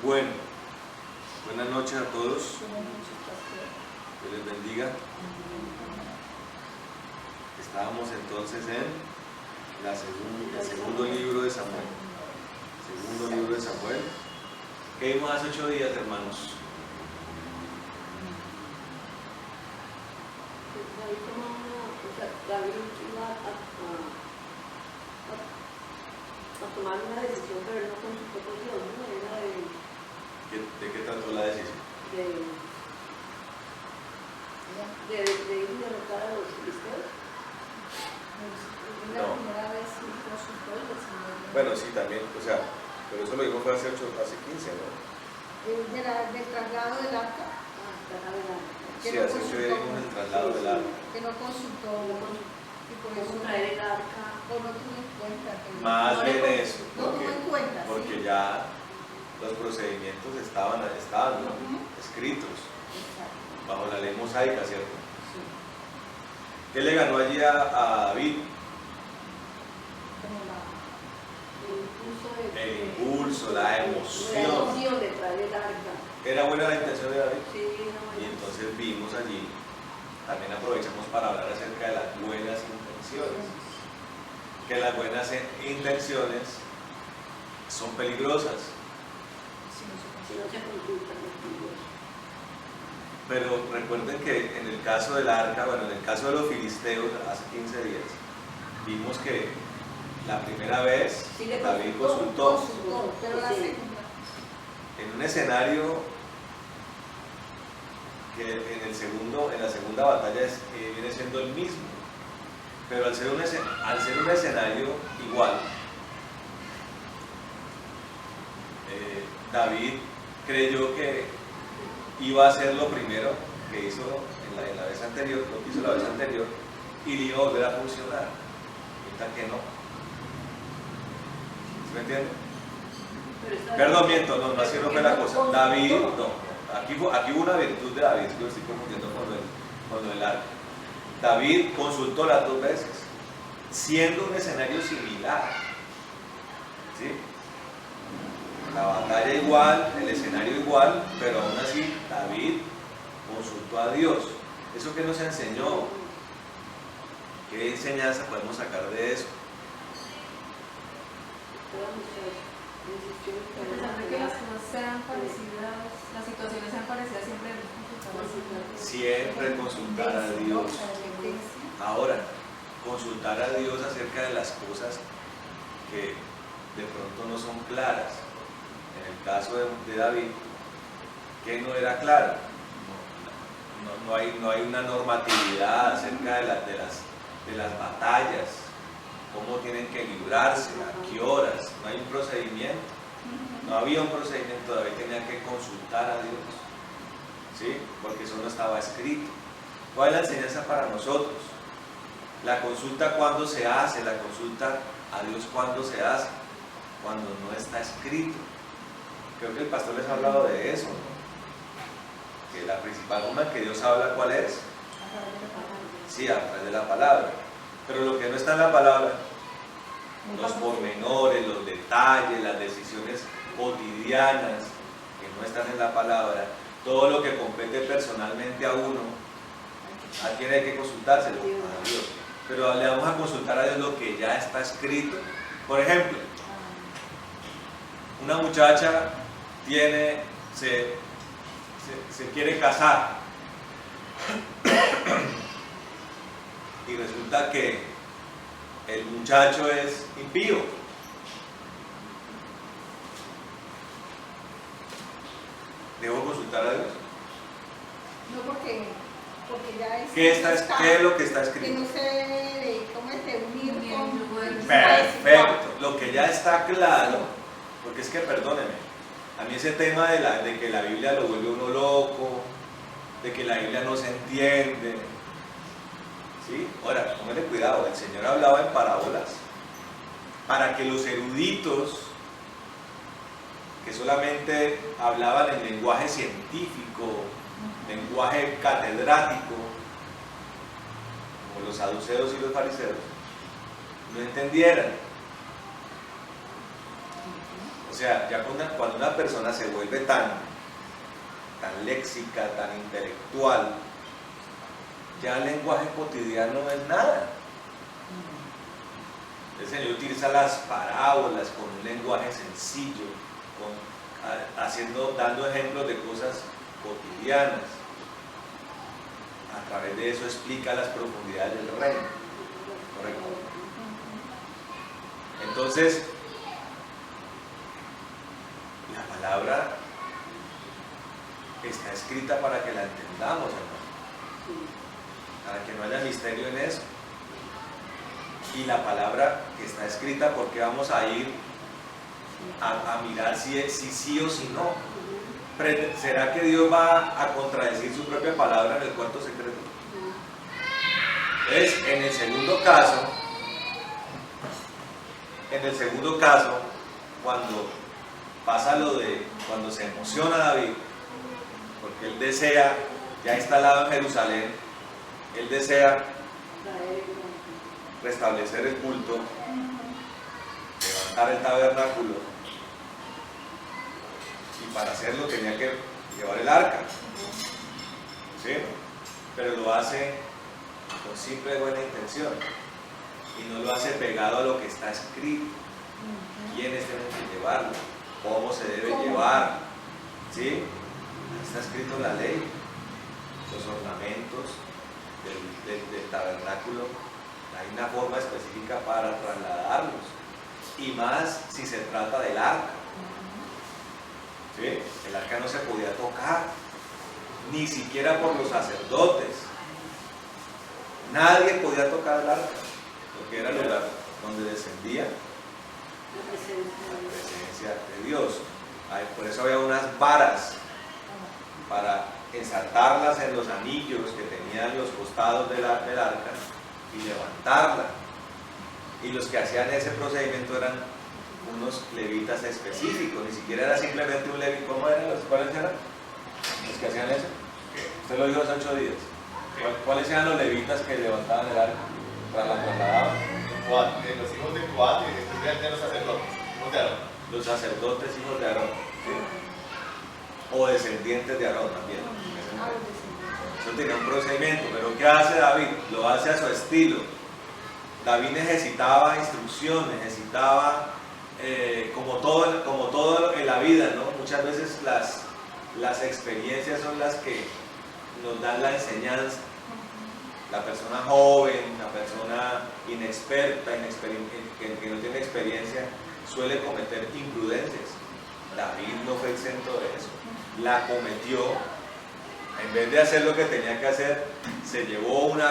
Bueno, buenas noches a todos. Dios les bendiga. Estábamos entonces en el segundo libro de Samuel. Segundo libro de Samuel. ¿Qué vimos hace 8 días, hermanos? David iba a tomar una decisión, pero él no consultó con Dios, ¿no? Era ¿De qué trató la decisión? de ir y derrotar a los filisteos. La primera vez que consultó y el Señor. Bueno, sí, también, o sea, pero eso lo dijo fue hace 15, ¿no? Del traslado del arca. Traslado del arca. Sí, hace 8 días vimos el traslado del arca. Que no consultó. Y por eso ¿Cómo traer el arca? o no tuvo en cuenta. Más bien eso, No tuvo en cuenta. porque sí. ya los procedimientos estaban ¿no? escritos bajo la ley mosaica, ¿cierto? Sí. ¿Qué le ganó allí a David? Como El impulso, la emoción. de traer el arca. ¿Era buena la intención de David? Sí, no, Y entonces vimos allí, también aprovechamos para hablar acerca de las buenas intenciones. Que las buenas intenciones son peligrosas. si no se consulta con Dios. Pero recuerden que en el caso del arca, bueno, en el caso de los filisteos, hace 15 días, vimos que la primera vez Sí, le David consultó, consultó pero la Sí. segunda. en un escenario que en la segunda batalla viene siendo el mismo, pero al ser un escenario igual, David creyó que iba a hacer lo primero que hizo en la vez anterior, lo que hizo la vez anterior, y le iba a volver a funcionar. Mientras que no. ¿Sí me entienden? Perdón, miento, no, así no fue la cosa. David, no, aquí hubo una virtud de David, que lo estoy confundiendo con el arca. David consultó las 2 veces, siendo un escenario similar. ¿Sí? La batalla igual, el escenario igual, pero aún así David consultó a Dios. ¿Eso qué nos enseñó? ¿Qué enseñanza podemos sacar de eso? A pesar de que las cosas sean parecidas, las situaciones sean parecidas, siempre debemos consultar. Siempre consultar a Dios. Ahora, consultar a Dios acerca de las cosas que de pronto no son claras. En el caso de David, que no era claro. No hay una normatividad acerca de las batallas, cómo tienen que librarse, a qué horas, no hay un procedimiento. No había un procedimiento, David tenía que consultar a Dios, ¿sí? Porque eso no estaba escrito. ¿Cuál es la enseñanza para nosotros? La consulta cuando se hace, la consulta a Dios cuando se hace, cuando no está escrito. Creo que el pastor les ha hablado de eso, ¿no? Que la principal forma en que Dios habla, ¿cuál es? Sí, a través de la palabra. Pero lo que no está en la palabra, los pormenores, los detalles, las decisiones cotidianas que no están en la palabra, todo lo que compete personalmente a uno, ¿a quién hay que consultárselo? A Dios. Pero le vamos a consultar a Dios lo que ya está escrito. Por ejemplo, una muchacha se quiere casar y resulta que el muchacho es impío. ¿Debo consultar a Dios? No, porque ya es. ¿Qué es lo que está Que escrito? no se debe, ¿cómo es? De unir con. Perfecto, lo que ya está claro, porque es que perdóneme, a mí ese tema de que la Biblia lo vuelve uno loco, de que la Biblia no se entiende, ¿sí? Ahora, póngale cuidado, el Señor hablaba en parábolas para que los eruditos que solamente hablaban en lenguaje científico, lenguaje catedrático, como los saduceos y los fariseos, no entendieran. sea, ya cuando una persona se vuelve tan léxica, tan intelectual, ya el lenguaje cotidiano no es nada. El Señor utiliza las parábolas con un lenguaje sencillo, dando ejemplos de cosas cotidianas. A través de eso explica las profundidades del reino. Correcto. Entonces, la palabra está escrita para que la entendamos, hermano. Para que no haya misterio en eso. Y la palabra que está escrita, porque vamos a ir a mirar si sí o si no. ¿Será que Dios va a contradecir su propia palabra en el cuarto secreto? En el segundo caso, cuando pasa cuando se emociona David, porque él desea, ya instalado en Jerusalén, él desea restablecer el culto, levantar el tabernáculo, y para hacerlo tenía que llevar el arca, ¿sí? Pero lo hace con simple buena intención y no lo hace pegado a lo que está escrito. ¿Quiénes tienen que llevarlo? ¿Cómo se debe llevar? ¿Sí? Está escrito en la ley, los ornamentos del tabernáculo. Hay una forma específica para trasladarlos, y más si se trata del arca. ¿Sí? El arca no se podía tocar, ni siquiera por los sacerdotes. Nadie podía tocar el arca, porque era el lugar donde descendía la presencia de Dios. Por eso había unas varas para ensartarlas en los anillos que tenían los costados del arca y levantarla. Y los que hacían ese procedimiento eran unos levitas específicos, ni siquiera era simplemente un levita. ¿Cómo eran cuáles eran los que hacían eso? Usted lo dijo hace 8 días. ¿Cuáles eran los levitas que levantaban el arca? ¿La trasladaban? Los hijos de Coat y después de los sacerdotes, hijos de Aarón. Los sacerdotes hijos de Aarón, ¿sí? O descendientes de Aarón también. Eso tenía un procedimiento, pero ¿qué hace David? Lo hace a su estilo. David necesitaba instrucción, necesitaba, como todo en la vida, ¿no? Muchas veces las experiencias son las que nos dan la enseñanza. La persona joven, la persona inexperta, que no tiene experiencia, suele cometer imprudencias. David no fue exento de eso. La cometió. En vez de hacer lo que tenía que hacer, se llevó un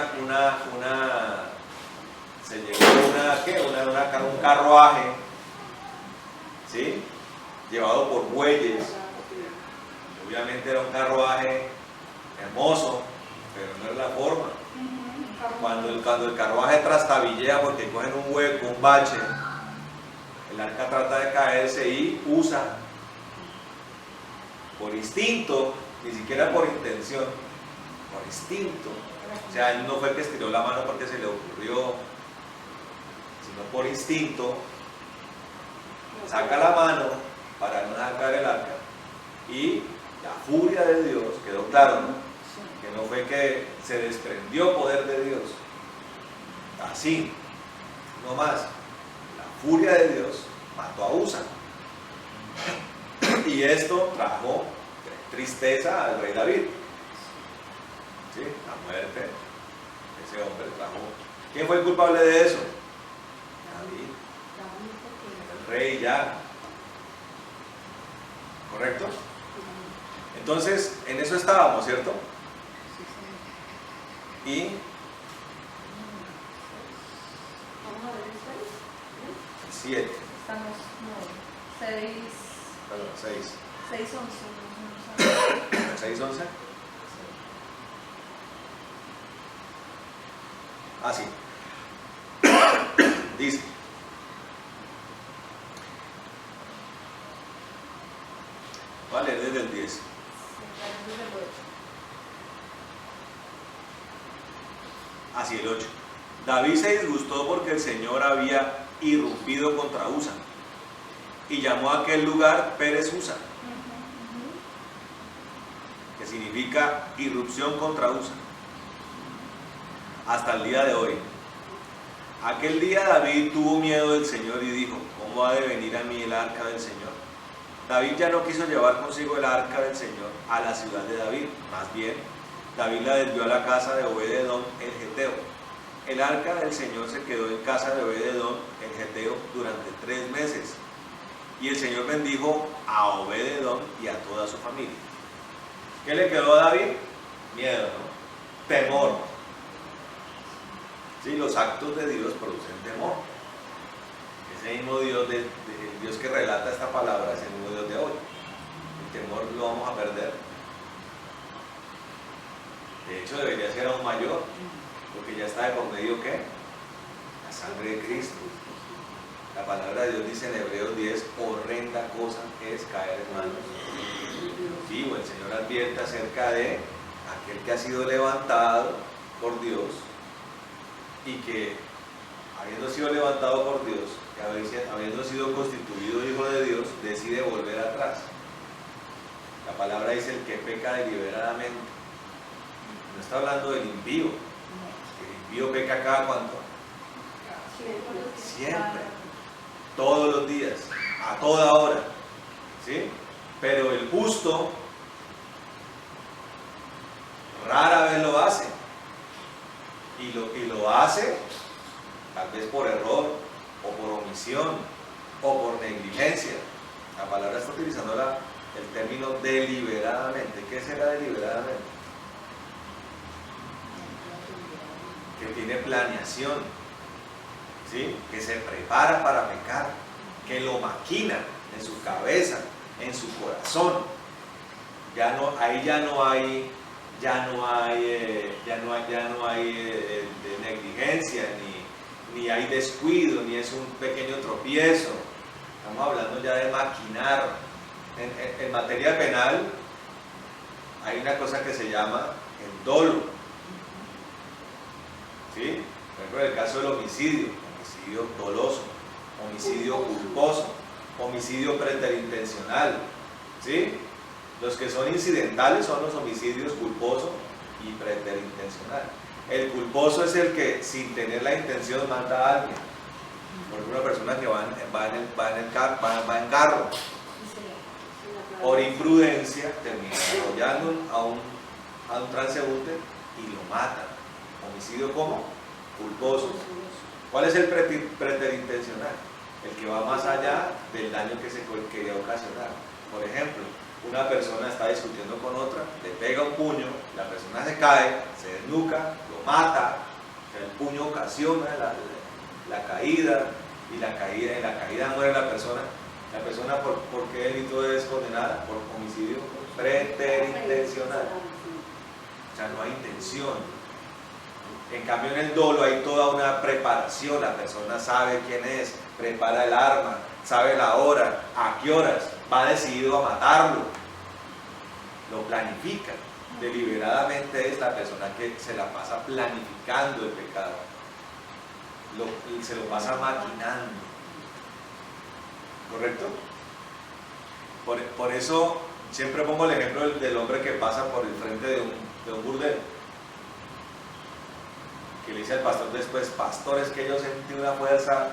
carruaje, ¿sí? Llevado por bueyes. Obviamente era un carruaje hermoso, pero no era la forma. Cuando el carruaje trastabillea porque cogen un hueco, un bache, el arca trata de caerse y usa por instinto, ni siquiera por intención, por instinto. O sea, él no fue el que estiró la mano porque se le ocurrió, sino por instinto, saca la mano para no dejar caer el arca, y la furia de Dios, quedó claro, ¿no? Que no fue que se desprendió poder de Dios, así, no más. La furia de Dios mató a Usa, y esto trajo tristeza al rey David. ¿Sí? La muerte de ese hombre trajo. ¿Quién fue el culpable de eso? David, el rey ya. ¿Correcto? Entonces, en eso estábamos, ¿cierto? Y Vamos a ver el 7. Estamos, no, 6, Perdón, 6. 6, 11. 6, 11. Ah, sí. Dice: voy a leer desde el 10. Así el 8. David se disgustó porque el Señor había irrumpido contra Usa y llamó a aquel lugar Pérez Usa, que significa irrupción contra Usa, hasta el día de hoy. Aquel día David tuvo miedo del Señor y dijo: ¿cómo ha de venir a mí el arca del Señor? David ya no quiso llevar consigo el arca del Señor a la ciudad de David, más bien David la desvió a la casa de Obed-edom el geteo. El arca del Señor se quedó en casa de Obed-edom el geteo durante 3 meses, y el Señor bendijo a Obed-edom y a toda su familia. ¿Qué le quedó a David? Miedo, ¿no? Temor. Sí, los actos de Dios producen temor. Ese mismo Dios, el Dios que relata esta palabra, es el mismo Dios de hoy. El temor lo vamos a perder. De hecho, debería ser aún mayor, porque ya está de por medio, ¿qué? La sangre de Cristo. La palabra de Dios dice en Hebreos 10: horrenda cosa es caer en manos. Sí, o el Señor advierte acerca de aquel que ha sido levantado por Dios y que, habiendo sido levantado por Dios, habiendo sido constituido hijo de Dios, decide volver atrás. La palabra dice: el que peca deliberadamente. No está hablando del impío. El impío peca cada cuánto. Siempre. Todos los días. A toda hora. ¿Sí? Pero el justo rara vez lo hace. Y lo hace tal vez por error, o por omisión, o por negligencia. La palabra está utilizando el término deliberadamente. ¿Qué será deliberadamente? Que tiene planeación, ¿sí? Que se prepara para pecar, que lo maquina en su cabeza, en su corazón. Ahí ya no hay de negligencia, ni hay descuido, ni es un pequeño tropiezo. Estamos hablando ya de maquinar. En materia penal hay una cosa que se llama el dolo. ¿Sí? Por ejemplo, el caso del homicidio doloso, homicidio culposo, homicidio preterintencional. ¿Sí? Los que son incidentales son los homicidios culposo y preterintencional. El culposo es el que, sin tener la intención, mata a alguien. Porque una persona que va en carro, por imprudencia, termina arrollando a un transeúnte y lo mata. Homicidio como culposo. ¿Cuál es el preterintencional? El que va más allá del daño que se quería ocasionar. Por ejemplo, una persona está discutiendo con otra, le pega un puño, la persona se cae, se desnuca, lo mata, o sea, el puño ocasiona la caída, y en la caída muere la persona. La persona, ¿por qué delito es condenada? Por homicidio preterintencional. O sea, no hay intención. En cambio, en el dolo hay toda una preparación. La persona sabe quién es, prepara el arma, sabe la hora, a qué horas, va decidido a matarlo, lo planifica. Deliberadamente es la persona que se la pasa planificando el pecado, se lo pasa maquinando. ¿Correcto? Por eso siempre pongo el ejemplo del hombre que pasa por el frente de un burdel, que le dice al pastor después: pastor, es que yo sentí una fuerza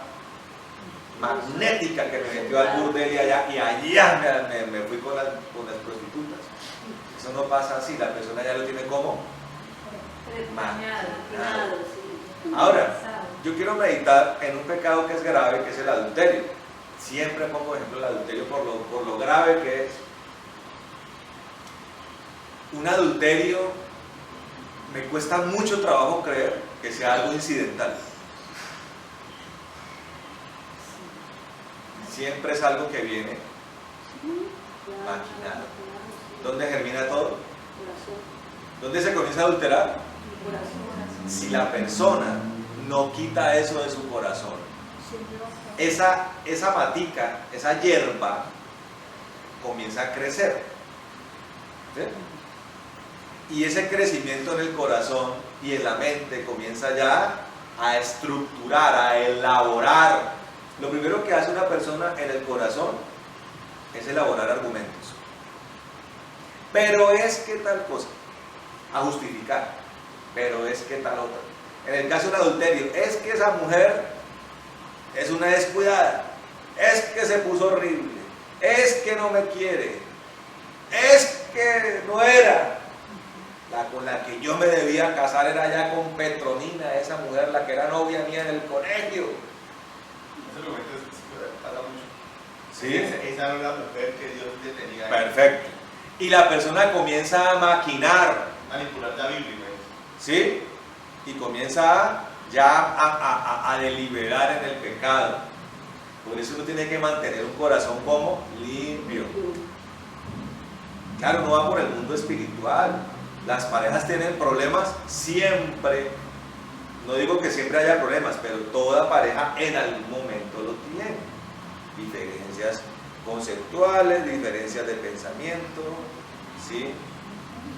magnética que me metió al burdel y allá me fui con las prostitutas. Eso no pasa así, la persona ya lo tiene como maquinado. Ahora, yo quiero meditar en un pecado que es grave, que es el adulterio. Siempre pongo ejemplo el adulterio por lo grave que es. Un adulterio me cuesta mucho trabajo creer que sea algo incidental. Siempre es algo que viene maquinado. ¿Dónde germina todo? ¿Dónde se comienza a adulterar? Si la persona no quita eso de su corazón, esa matica, esa hierba comienza a crecer. ¿Sí? Y ese crecimiento en el corazón y en la mente comienza ya a estructurar, a elaborar Lo primero que hace una persona en el corazón es elaborar argumentos. Pero es que tal cosa, a justificar, pero es que tal otra. En el caso del adulterio, es que esa mujer es una descuidada, es que se puso horrible, es que no me quiere, es que no era la con la que yo me debía casar, era ya con Petronina, esa mujer, la que era novia mía en el colegio. Ese argumento pasa mucho. ¿Sí? Esa era la mujer que Dios le tenía. Perfecto. Y la persona comienza a maquinar, Manipular la Biblia. ¿sí? Y comienza ya a deliberar en el pecado. Por eso uno tiene que mantener un corazón como limpio. Claro, no va por el mundo espiritual. Las parejas tienen problemas siempre. No digo que siempre haya problemas, pero toda pareja en algún momento lo tiene. Diferencias conceptuales, diferencias de pensamiento, ¿sí?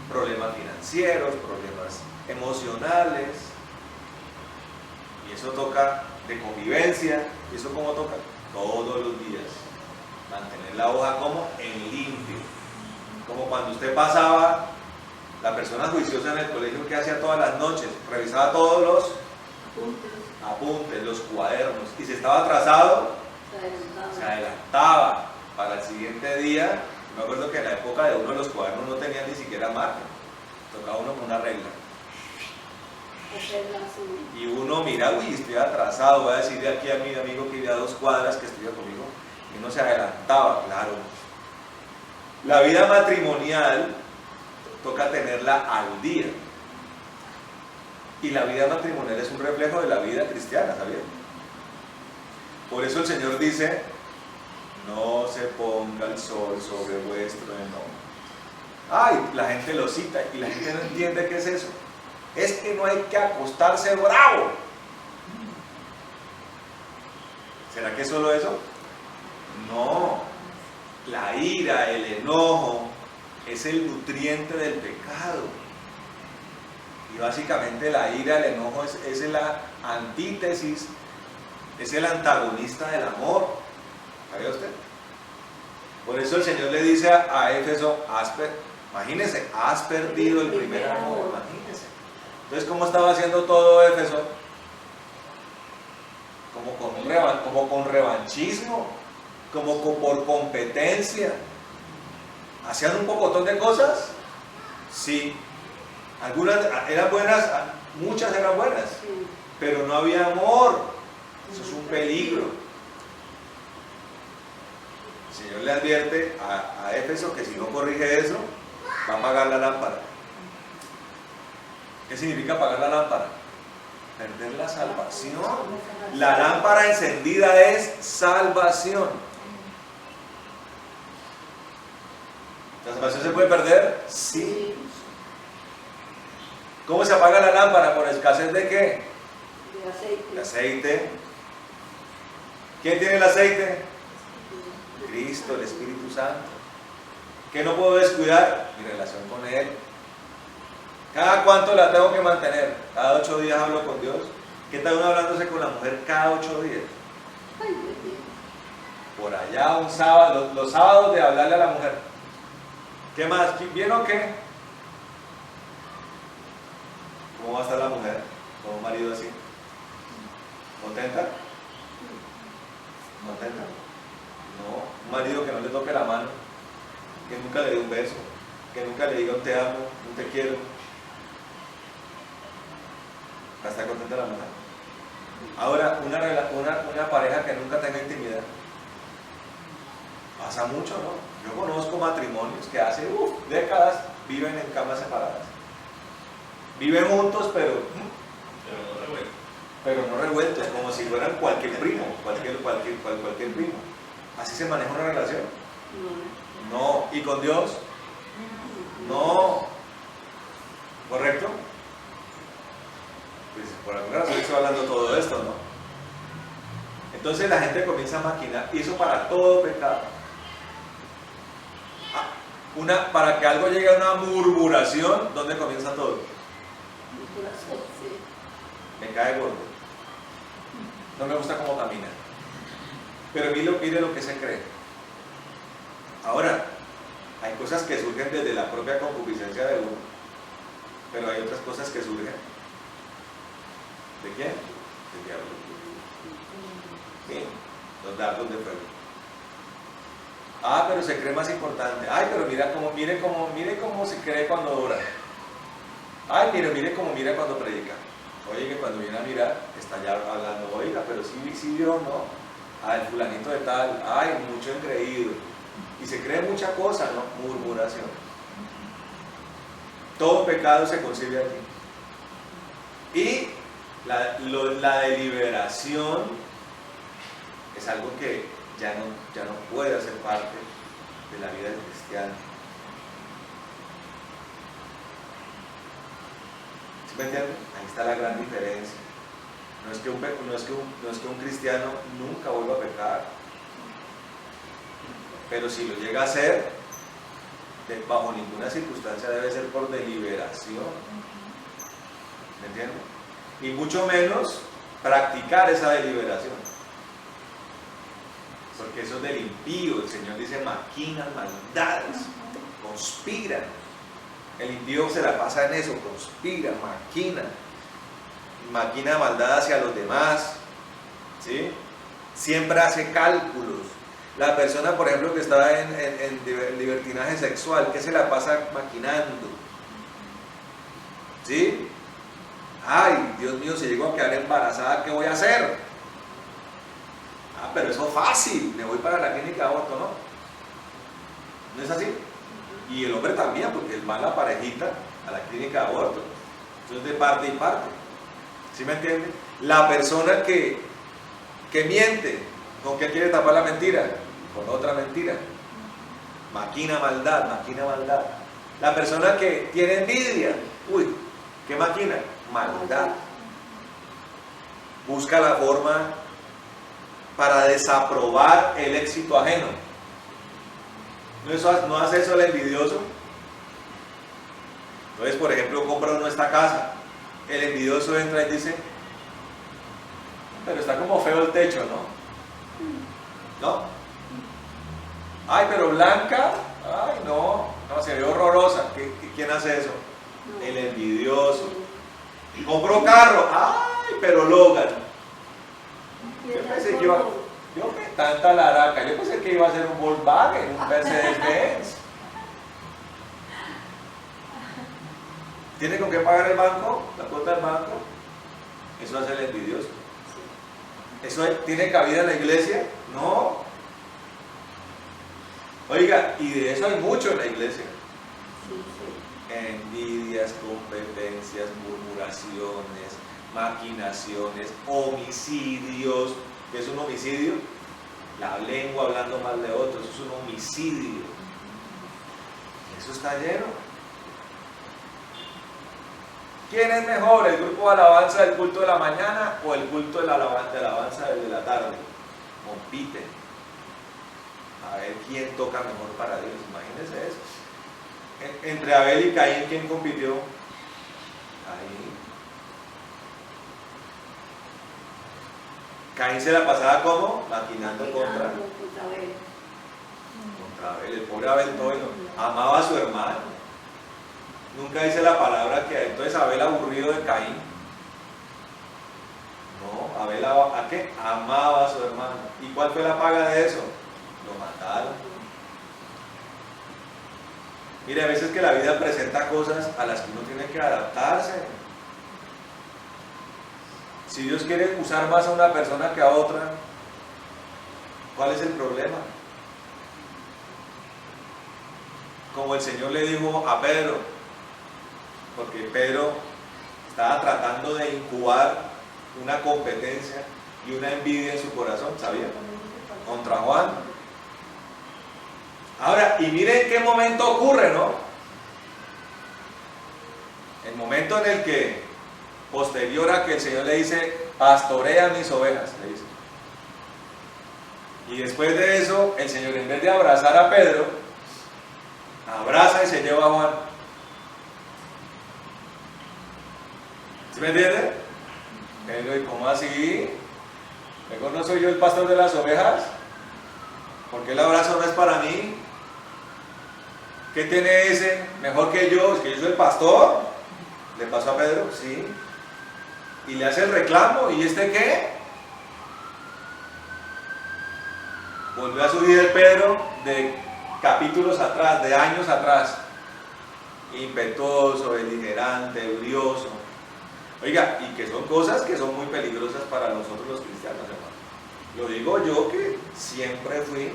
Problemas financieros, problemas emocionales. Y eso toca de convivencia. ¿Y eso cómo toca? Todos los días. Mantener la hoja como en limpio. Como cuando usted pasaba, la persona juiciosa en el colegio, que hacía todas las noches, revisaba todos los apuntes, los cuadernos, y si estaba atrasado, se adelantaba para el siguiente día. Me acuerdo que en la época de uno de los cuadernos no tenía ni siquiera marca, tocaba uno con una regla. Y uno mira, uy, estoy atrasado, voy a decirle aquí a mi amigo que iba a 2 cuadras que estudia conmigo, y uno se adelantaba, claro. La vida matrimonial toca tenerla al día. Y la vida matrimonial es un reflejo de la vida cristiana, ¿sabían? Por eso el Señor dice, no se ponga el sol sobre vuestro enojo. Ay, la gente lo cita y la gente no entiende qué es eso. Es que no hay que acostarse bravo. ¿Será que es solo eso? No. La ira, el enojo, es el nutriente del pecado. Y básicamente la ira, el enojo es la antítesis, es el antagonista del amor. ¿Sabía usted? Por eso el Señor le dice a Éfeso, imagínense, has perdido el primer amor, imagínense. Entonces, ¿cómo estaba haciendo todo Éfeso? Como con revanchismo, como por competencia. ¿Hacían un pocotón de cosas? Sí. Algunas eran buenas, muchas eran buenas, pero no había amor. Eso es un peligro. El Señor le advierte a Éfeso que si no corrige eso, va a apagar la lámpara. ¿Qué significa apagar la lámpara? Perder la salvación. La lámpara encendida es salvación. ¿La salvación se puede perder? Sí. ¿Cómo se apaga la lámpara? ¿Por escasez de qué? De aceite. De aceite. ¿Quién tiene el aceite? Cristo, el Espíritu Santo. ¿Qué no puedo descuidar? Mi relación con Él. ¿Cada cuánto la tengo que mantener? ¿Cada 8 días hablo con Dios? ¿Qué tal uno hablándose con la mujer cada 8 días? Por allá un sábado, los sábados de hablarle a la mujer. ¿Qué más? ¿Bien o qué? ¿Cómo va a estar la mujer con un marido así? ¿Contenta? ¿Contenta? No, un marido que no le toque la mano, que nunca le dé un beso, que nunca le diga un te amo, un te quiero. ¿Está contenta la mujer? Ahora, una pareja que nunca tenga intimidad. Pasa mucho, ¿no? Yo conozco matrimonios que hace décadas viven en camas separadas. Viven juntos, pero no revueltos, como si fueran cualquier primo, cualquier primo. ¿Así se maneja una relación? No. ¿Y con Dios? No. ¿Correcto? Pues por alguna razón estoy hablando todo esto, ¿no? Entonces la gente comienza a maquinar, y eso para todo pecado. Para que algo llegue a una murmuración, ¿dónde comienza todo? Me cae gordo. No me gusta cómo camina. Pero mire lo que se cree. Ahora, hay cosas que surgen desde la propia concupiscencia de uno, pero hay otras cosas que surgen. ¿De quién? Del diablo. Sí, los dardos de fuego. Ah, pero se cree más importante. Ay, pero mire cómo se cree cuando ora. Ay, mire cómo mira cuando predica. Oye, que cuando viene a mirar, está ya hablando, oiga, pero sí Dios, ¿no? Ah, el fulanito de tal, ay, mucho engreído. Y se cree mucha cosa, ¿no? Murmuración. Todo pecado se concibe aquí. Y la deliberación es algo que ya no puede hacer parte de la vida del cristiano. ¿Sí me entienden? Ahí está la gran diferencia. No es que un cristiano nunca vuelva a pecar, pero si lo llega a hacer, bajo ninguna circunstancia debe ser por deliberación. ¿Me entienden? Y mucho menos practicar esa deliberación, porque eso es del impío. El Señor dice: maquinan maldades, conspiran. El impío se la pasa en eso, conspira, maquina maldad hacia los demás, ¿sí? Siempre hace cálculos. La persona, por ejemplo, que está en libertinaje sexual, ¿qué se la pasa maquinando? ¿Sí? Ay, Dios mío, si llego a quedar embarazada, ¿qué voy a hacer? Ah, pero eso es fácil, me voy para la clínica de aborto, ¿no? ¿No es así? Y el hombre también, porque él va a la parejita a la clínica de aborto. Eso es de parte y parte. ¿Sí me entienden? La persona que miente, ¿con qué quiere tapar la mentira? Con otra mentira. Maquina maldad. La persona que tiene envidia, uy, ¿qué maquina? Maldad. Busca la forma para desaprobar el éxito ajeno. ¿No hace eso el envidioso? Entonces, por ejemplo, compra uno esta casa. El envidioso entra y dice: pero está como feo el techo, ¿no? ¿No? Ay, pero blanca. Ay, no, se ve horrorosa. ¿Quién hace eso? El envidioso. Compró carro. Ay, pero Logan. Yo pensé que iba... tanta laraca, yo pensé que iba a ser un Volkswagen, un Mercedes-Benz. ¿Tiene con qué pagar el banco? ¿La cuota del banco? Eso hace el envidioso. ¿Eso tiene cabida en la iglesia? No. Oiga, y de eso hay mucho en la iglesia. Envidias, competencias, murmuraciones, maquinaciones, homicidios. ¿Qué es un homicidio? La lengua hablando mal de otros, eso es un homicidio. Eso está lleno. ¿Quién es mejor, el grupo de alabanza del culto de la mañana o el culto de la alabanza de la tarde? Compiten. A ver quién toca mejor para Dios. Imagínense eso. Entre Abel y Caín, ¿quién compitió? Caín. Caín se la pasaba como maquinando contra Abel. El pobre Abel todo amaba a su hermano. Nunca dice la palabra que entonces Abel aburrido de Caín. No, Abel ¿a qué? Amaba a su hermano. ¿Y cuál fue la paga de eso? Lo mataron. Mire, a veces que la vida presenta cosas a las que uno tiene que adaptarse. Si Dios quiere usar más a una persona que a otra, ¿cuál es el problema? Como el Señor le dijo a Pedro, porque Pedro estaba tratando de incubar una competencia y una envidia en su corazón, ¿sabía? Contra Juan. Ahora, y miren en qué momento ocurre, ¿no? El momento en el que, posterior a que el Señor le dice: pastorea mis ovejas, le dice. Y después de eso, el Señor, en vez de abrazar a Pedro, abraza y se lleva a Juan. ¿Sí me entiende? Pedro, ¿y cómo así? ¿No soy yo el pastor de las ovejas? ¿Por qué el abrazo no es para mí? ¿Qué tiene ese mejor que yo? ¿Es que yo soy el pastor? ¿Le pasó a Pedro? Sí. Y le hace el reclamo, ¿y este qué? Volvió a su vida el Pedro de capítulos atrás, de años atrás. Impetuoso, beligerante, brioso. Oiga, y que son cosas que son muy peligrosas para nosotros los cristianos, hermano. Lo digo yo que siempre fui,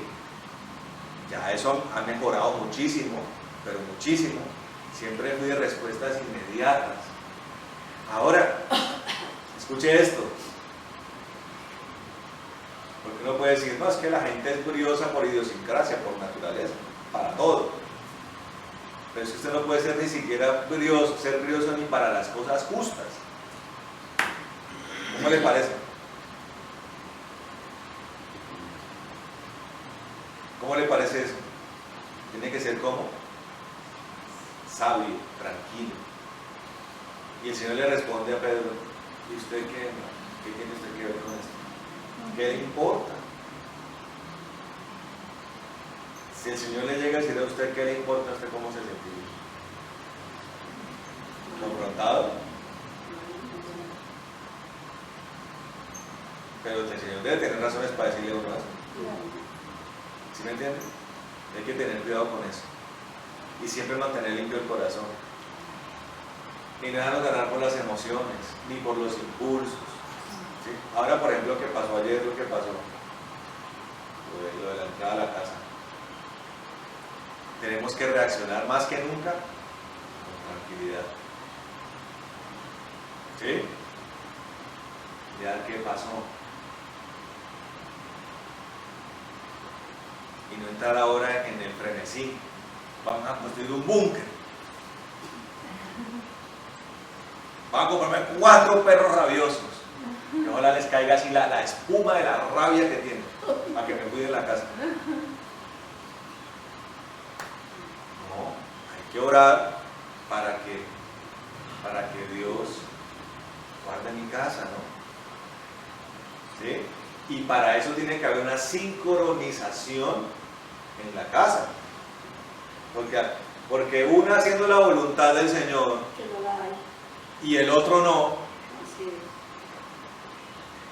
ya eso ha mejorado muchísimo, pero muchísimo. Siempre fui de respuestas inmediatas. Ahora, escuche esto. Porque uno puede decir, no, es que la gente es briosa por idiosincrasia, por naturaleza, para todo. Pero es que usted no puede ser ni siquiera brioso, ser brioso ni para las cosas justas. ¿Cómo le parece? ¿Cómo le parece eso? Tiene que ser como sabio, tranquilo. Y el Señor le responde a Pedro, ¿y usted qué? ¿Qué tiene usted que ver con esto? ¿Qué le importa? Si el Señor le llega a decir a usted qué le importa, ¿a usted cómo se sentiría? ¿Confrontado? Pero el Señor debe tener razones para decirle una razón. ¿Sí me entiende? Hay que tener cuidado con eso. Y siempre mantener limpio el corazón. Ni dejarnos ganar por las emociones, ni por los impulsos. ¿Sí? Ahora, por ejemplo, ¿qué pasó ayer? Lo que pasó, lo de la entrada a la casa. Tenemos que reaccionar más que nunca con tranquilidad. ¿Sí? Ya, ¿qué pasó? Y no entrar ahora en el frenesí. Vamos a construir un búnker. Van a comprarme 4 perros rabiosos. Que ojalá les caiga así la espuma de la rabia que tienen, para que me cuiden la casa. No, hay que orar para que Dios guarde mi casa, ¿no? ¿Sí? Y para eso tiene que haber una sincronización en la casa. Porque una haciendo la voluntad del Señor Que no la hay. y el otro no. Así es.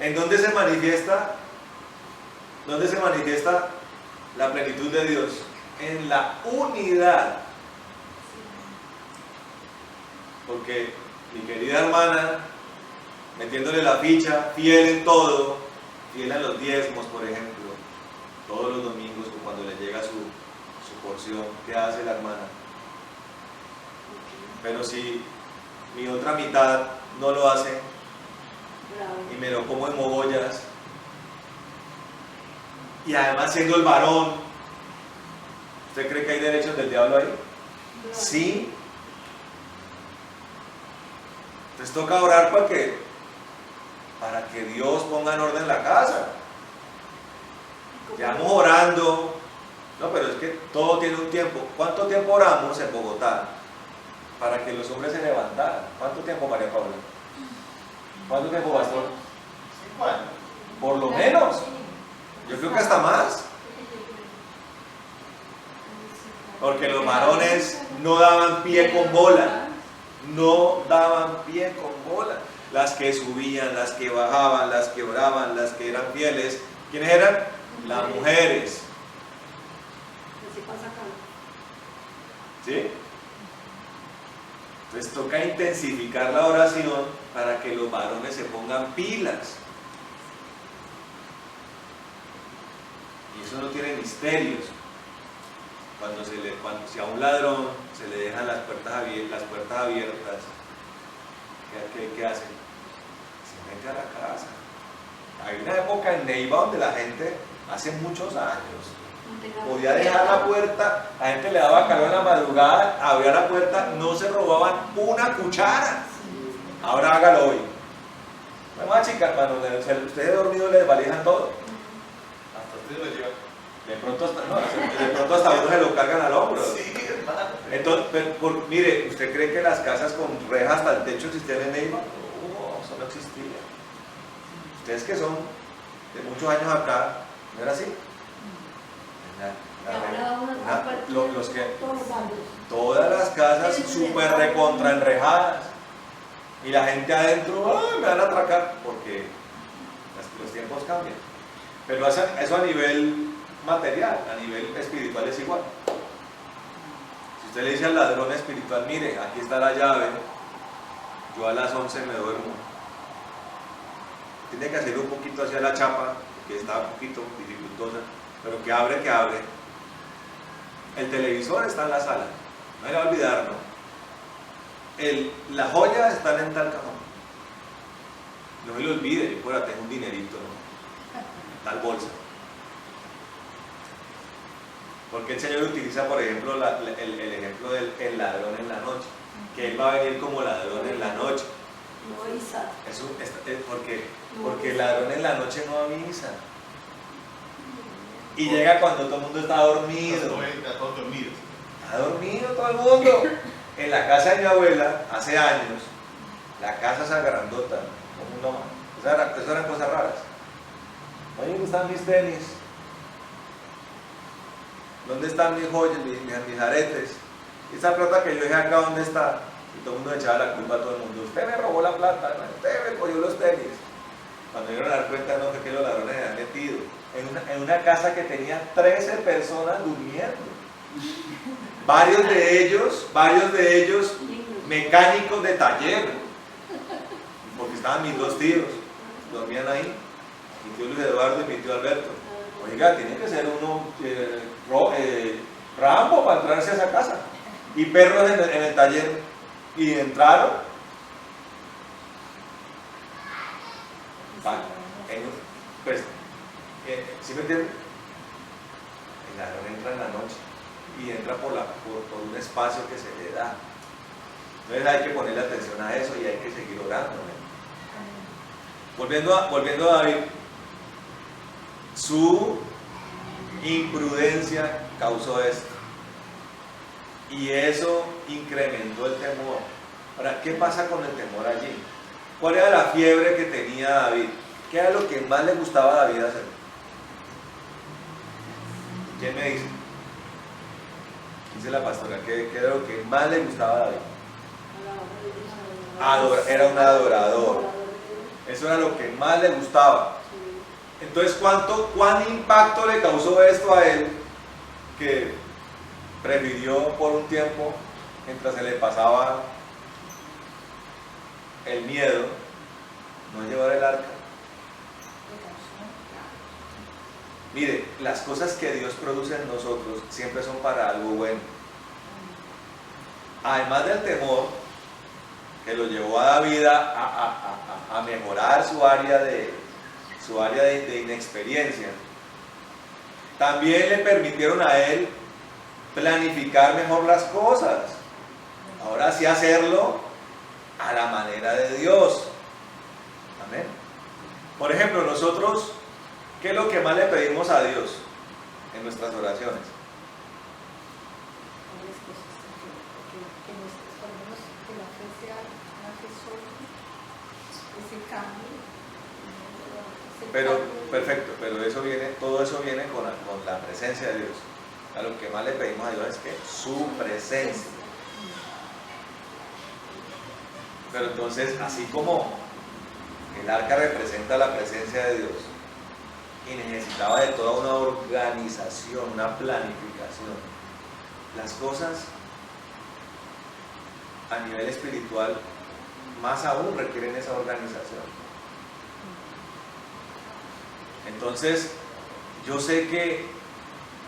¿En dónde se manifiesta? ¿Dónde se manifiesta la plenitud de Dios? En la unidad. Porque mi querida hermana, metiéndole la ficha, fiel en todo, fiel a los diezmos, por ejemplo, todos los domingos cuando le llega su porción, ¿qué hace la hermana? Pero si mi otra mitad no lo hace, Bravo. y me lo como en mogollas, y además siendo el varón, ¿usted cree que hay derechos del diablo ahí? Bravo. Sí. Entonces toca orar para que Dios ponga en orden la casa. Llevamos orando, no, pero es que todo tiene un tiempo. ¿Cuánto tiempo oramos en Bogotá para que los hombres se levantaran? ¿Cuánto tiempo, María Paula? ¿Cuánto tiempo, pastor? 5 años. Por lo menos. Yo creo que hasta más. Porque los varones no daban pie con bola. No daban pie con bola. Las que subían, las que bajaban, las que oraban, las que eran fieles. ¿Quiénes eran? Las mujeres. Así pasa acá. ¿Sí? Entonces toca intensificar la oración para que los varones se pongan pilas. Y eso no tiene misterios. Si a un ladrón se le dejan las puertas abiertas, ¿qué hacen? Se mete a la casa. Hay una época en Neiva donde la gente, hace muchos años, podía dejar la puerta, la gente le daba calor en la madrugada, abría la puerta, no se robaban una cuchara. Ahora hágalo hoy. Bueno, chicas, hermano, ustedes dormidos les valijan todo. Hasta usted lo lleva. De pronto hasta uno se lo cargan al hombro. Sí, hermano. Entonces, mire, ¿usted cree que las casas con rejas hasta el techo existían en Neiva? No, eso no existía. Ustedes que son de muchos años acá, ¿no era así? Todas las casas súper recontra enrejadas y la gente adentro, ¡ay, me van a atracar! Porque los tiempos cambian. Pero eso a nivel material, a nivel espiritual es igual. Si usted le dice al ladrón espiritual, mire, aquí está la llave, yo a las 11 me duermo, tiene que hacer un poquito hacia la chapa, que está un poquito dificultosa, pero que abre. El televisor está en la sala, no le va a olvidar, ¿no? Las joyas están en tal cajón. No se le olvide, yo por ahí tengo un dinerito, ¿no? Tal bolsa. Porque el Señor utiliza, por ejemplo, el ejemplo del ladrón en la noche, que Él va a venir como ladrón en la noche. No avisa. Porque el ladrón en la noche no avisa. Y llega cuando todo el mundo está dormido. Está dormido todo el mundo. En la casa de mi abuela, hace años, la casa esa grandota, como un nomás. Esas eran cosas raras. Oye, ¿dónde están mis tenis? ¿Dónde están mis joyas, mis aretes? Esa plata que yo dejé acá, ¿dónde está? Y todo el mundo echaba la culpa a todo el mundo. Usted me robó la plata, usted me cogió los tenis. Cuando dieron a dar cuenta, no, fue que los ladrones se habían metido en una casa que tenía 13 personas durmiendo. Varios de ellos mecánicos de taller, porque estaban mis dos tíos, dormían ahí, mi tío Luis Eduardo y mi tío Alberto. Oiga, tiene que ser uno Rambo para entrarse a esa casa. Y perros en el taller. Y entraron. Pues, ¿sí me entienden? El ladrón entra en la noche y entra por un espacio que se le da. Entonces hay que ponerle atención a eso y hay que seguir orando, ¿no? Volviendo a David, su imprudencia causó esto y eso incrementó el temor. Ahora, ¿qué pasa con el temor allí? ¿Cuál era la fiebre que tenía David? ¿Qué era lo que más le gustaba a David hacer? ¿Quién me dice? Dice la pastora, ¿qué era lo que más le gustaba a David? Era un adorador. Eso era lo que más le gustaba. Entonces, ¿cuán impacto le causó esto a él? Que prefirió por un tiempo, mientras se le pasaba el miedo, no llevar el arca. Mire, las cosas que Dios produce en nosotros siempre son para algo bueno. Además del temor que lo llevó a David a mejorar su área de inexperiencia, también le permitieron a él planificar mejor las cosas. Ahora sí hacerlo a la manera de Dios. Amén. Por ejemplo, nosotros, ¿qué es lo que más le pedimos a Dios en nuestras oraciones? Pero, perfecto, pero todo eso viene con la presencia de Dios. A lo que más le pedimos a Dios es que su presencia. Pero entonces, así como el arca representa la presencia de Dios y necesitaba de toda una organización, una planificación, las cosas a nivel espiritual más aún requieren esa organización. Entonces, yo sé que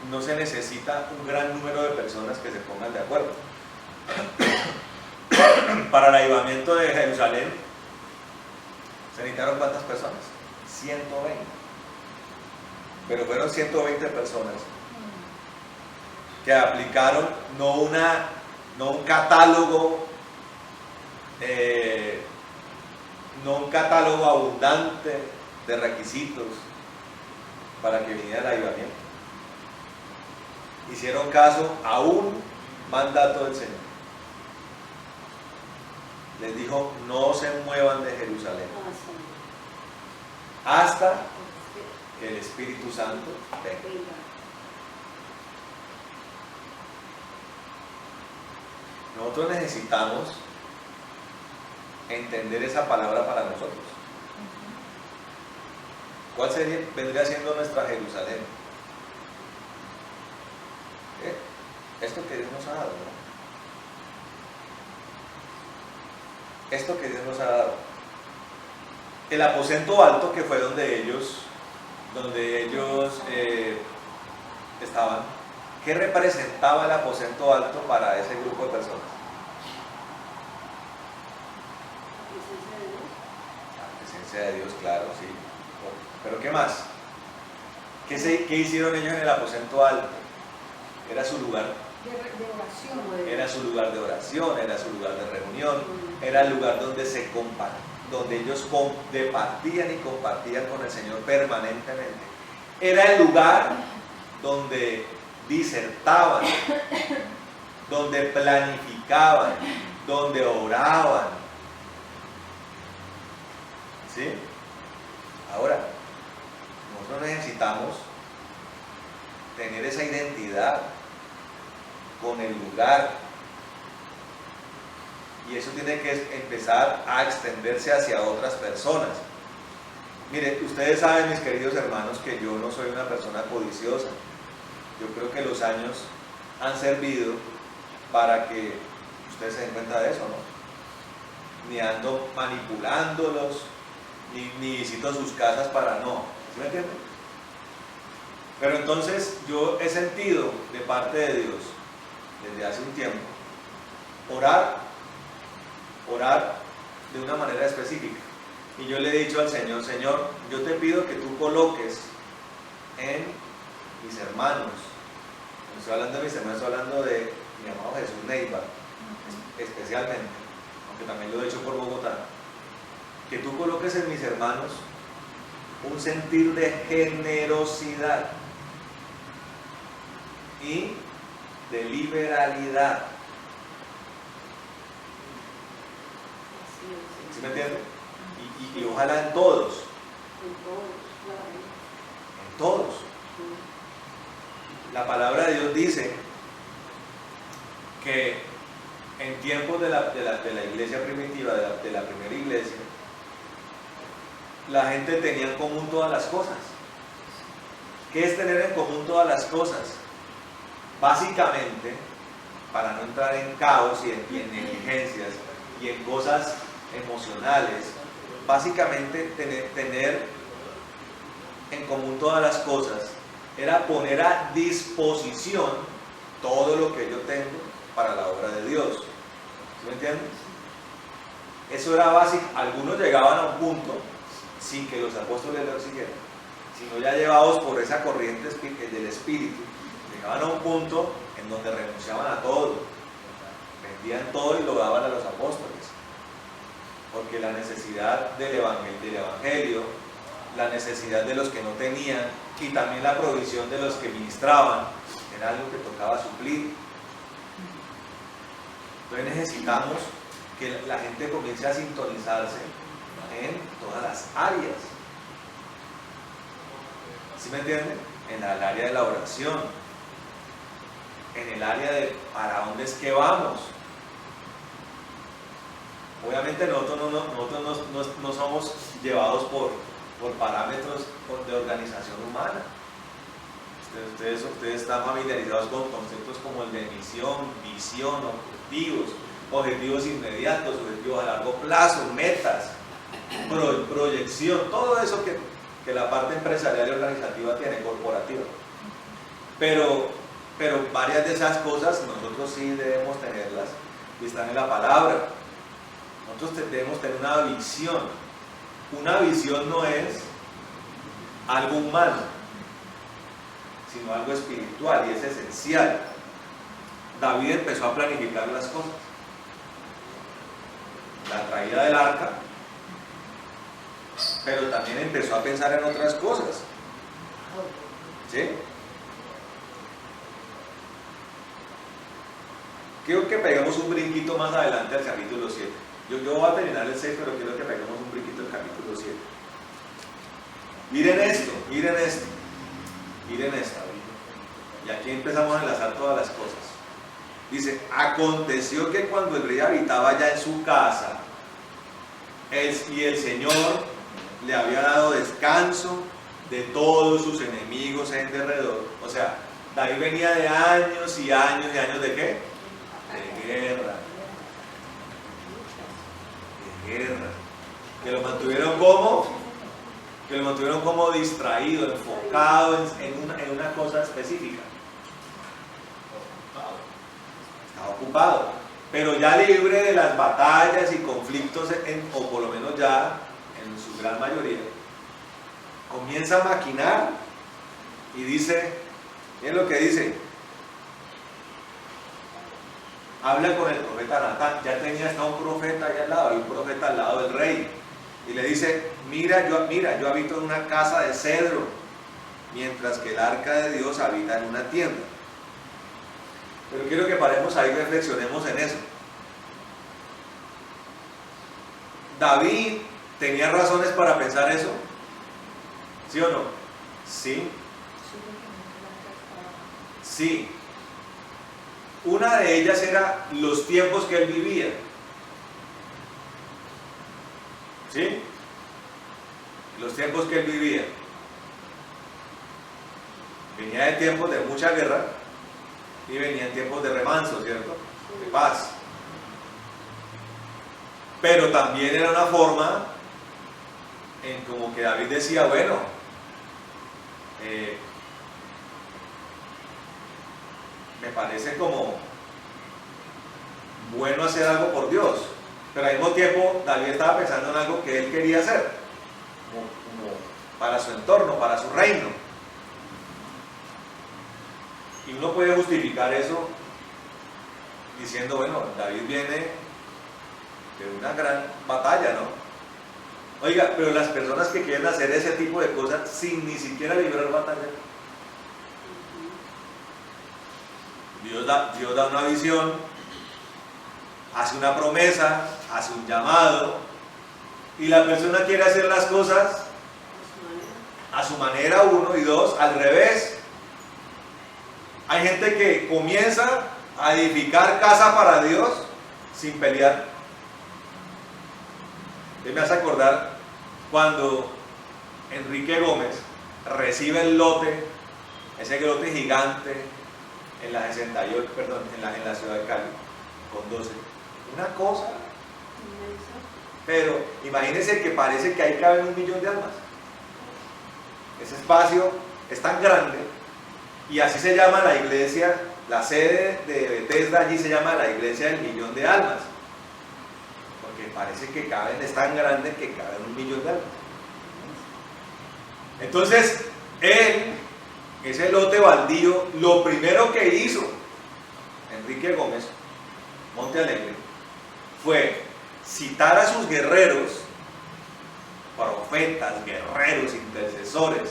no se necesita un gran número de personas que se pongan de acuerdo. Para el avivamiento de Jerusalén, ¿se necesitaron cuántas personas? 120. Pero fueron 120 personas que aplicaron no un catálogo abundante de requisitos para que viniera el avivamiento. Hicieron caso a un mandato del Señor. Les dijo, no se muevan de Jerusalén hasta que el Espíritu Santo venga. nosotros necesitamos entender esa palabra para nosotros. ¿Cuál vendría siendo nuestra Jerusalén? Esto que Dios nos ha dado, ¿no? Esto que Dios nos ha dado. El aposento alto, que fue donde ellos estaban. ¿Qué representaba el aposento alto para ese grupo de personas? La presencia de Dios, claro, sí. Pero ¿qué más? ¿Qué hicieron ellos en el aposento alto? Era su lugar de oración. Era su lugar de oración, era su lugar de reunión, era el lugar donde donde ellos departían y compartían con el Señor permanentemente. Era el lugar donde disertaban, donde planificaban, donde oraban. ¿Sí? Ahora, nosotros necesitamos tener esa identidad con el lugar, y eso tiene que empezar a extenderse hacia otras personas. Mire, ustedes saben, mis queridos hermanos, que yo no soy una persona codiciosa. Yo creo que los años han servido para que ustedes se den cuenta de eso, ¿no? Ni ando manipulándolos, ni visito sus casas para no, ¿sí me entienden? Pero entonces yo he sentido de parte de Dios desde hace un tiempo orar de una manera específica, y yo le he dicho al Señor: Señor, yo te pido que tú coloques en mis hermanos, no estoy hablando de mis hermanos, estoy hablando de mi amado Jesús Neiva especialmente, aunque también lo he hecho por Bogotá, que tú coloques en mis hermanos un sentir de generosidad y de liberalidad. ¿Sí me entienden? Y ojalá en todos. En todos. La palabra de Dios dice que en tiempos de la iglesia primitiva, de la primera iglesia, la gente tenía en común todas las cosas. ¿Qué es tener en común todas las cosas? Básicamente, para no entrar en caos y en negligencias y en cosas emocionales, básicamente tener en común todas las cosas era poner a disposición todo lo que yo tengo para la obra de Dios. ¿Sí me entiendes? Eso era básico. Algunos llegaban a un punto sin que los apóstoles lo exigieran, sino ya llevados por esa corriente del Espíritu, llegaban a un punto en donde renunciaban a todo, vendían todo y lo daban a los apóstoles, porque la necesidad del evangelio, la necesidad de los que no tenían, y también la provisión de los que ministraban, era algo que tocaba suplir. Entonces necesitamos que la gente comience a sintonizarse en todas las áreas. ¿Sí me entienden? En el área de la oración, en el área de para dónde es que vamos. Obviamente nosotros no somos llevados por parámetros de organización humana. Ustedes están familiarizados con conceptos como el de misión, visión, objetivos inmediatos, objetivos a largo plazo, metas, proyección, todo eso que la parte empresarial y organizativa tiene, corporativa. Pero varias de esas cosas nosotros sí debemos tenerlas, y están en la palabra. Nosotros debemos tener una visión. Una visión no es algo humano, sino algo espiritual, y es esencial. David empezó a planificar las cosas. La traída del arca, pero también empezó a pensar en otras cosas. ¿Sí? Quiero que peguemos un brinquito más adelante al capítulo 7. Yo voy a terminar el 6, pero quiero que peguemos un brinquito al capítulo 7. Miren esto. Y aquí empezamos a enlazar todas las cosas. Dice, aconteció que cuando el rey habitaba ya en su casa, y el Señor le había dado descanso de todos sus enemigos en derredor. O sea, David venía de años y años y años ¿de qué? De guerra. De guerra. Que lo mantuvieron como, distraído, enfocado en una cosa específica. Estaba ocupado, pero ya libre de las batallas y conflictos, o por lo menos ya en su gran mayoría, comienza a maquinar y dice, miren lo que dice, habla con el profeta Natán. Ya tenía hasta un profeta allá al lado, y un profeta al lado del rey, y le dice, mira, yo habito en una casa de cedro, mientras que el arca de Dios habita en una tienda. Pero quiero que paremos ahí y reflexionemos en eso. ¿David tenía razones para pensar eso? ¿Sí o no? Sí. Sí. Una de ellas era los tiempos que él vivía. ¿Sí? Los tiempos que él vivía. Venía de tiempos de mucha guerra y venía en tiempos de remanso, ¿cierto? De paz. Pero también era una forma en como que David decía, bueno, me parece como bueno hacer algo por Dios, pero al mismo tiempo David estaba pensando en algo que él quería hacer, como para su entorno, para su reino. Y uno puede justificar eso diciendo, bueno, David viene de una gran batalla, ¿no? Oiga, pero las personas que quieren hacer ese tipo de cosas sin ni siquiera librar batalla, Dios da una visión, hace una promesa, hace un llamado, y la persona quiere hacer las cosas a su manera, uno, y dos, al revés. Hay gente que comienza a edificar casa para Dios sin pelear. Me hace acordar cuando Enrique Gómez recibe el lote, ese lote gigante en la 68, perdón, en la ciudad de Cali, con 12. Una cosa. Pero imagínense que parece que ahí caben 1 millón de almas. Ese espacio es tan grande. Y así se llama la iglesia, la sede de Bethesda, allí se llama la iglesia del 1.000.000 de almas. Porque parece que caben, es tan grande que caben 1 millón de almas. Entonces, él, ese lote baldío, lo primero que hizo Enrique Gómez, Monte Alegre, fue citar a sus guerreros, profetas, guerreros, intercesores,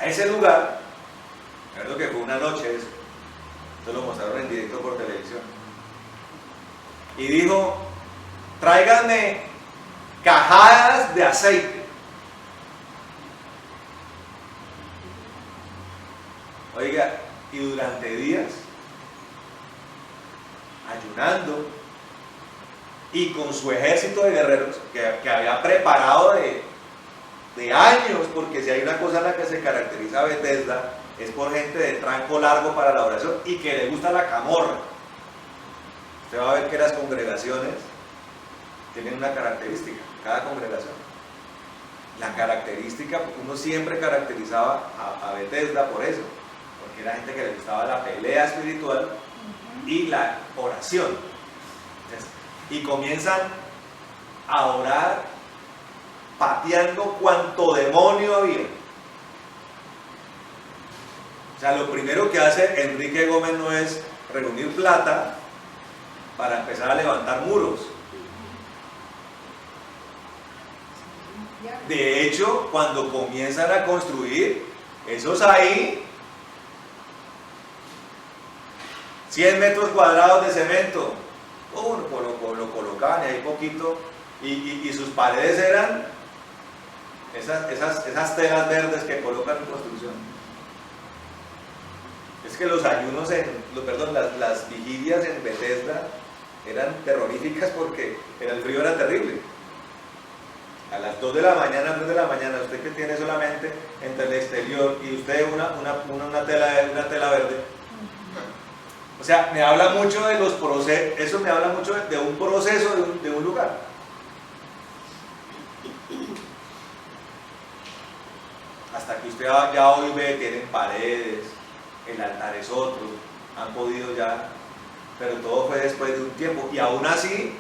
a ese lugar. Creo que fue una noche eso. Esto lo mostraron en directo por televisión. Y dijo, tráiganme cajadas de aceite. Oiga, y durante días, ayunando, y con su ejército de guerreros que había preparado de años, porque si hay una cosa en la que se caracteriza a Bethesda, es por gente de tranco largo para la oración y que le gusta la camorra. Usted va a ver que las congregaciones tienen una característica, cada congregación. La característica, uno siempre caracterizaba a Bethesda por eso, porque era gente que le gustaba la pelea espiritual y la oración. Y comienzan a orar pateando cuanto demonio había. O sea, lo primero que hace Enrique Gómez no es reunir plata para empezar a levantar muros. De hecho, cuando comienzan a construir, esos ahí, 100 metros cuadrados de cemento, lo colocaban ahí poquito, y sus paredes eran esas telas verdes que colocan en construcción. Es que los ayunos, las vigilias en Bethesda eran terroríficas porque el frío era terrible. A las 2 de la mañana, 3 de la mañana, usted que tiene solamente entre el exterior y usted una tela verde. O sea, me habla mucho de los procesos, eso me habla mucho de un proceso de un lugar. Hasta que usted ya hoy ve, tienen paredes, el altar es otro, han podido ya, pero todo fue después de un tiempo. Y aún así,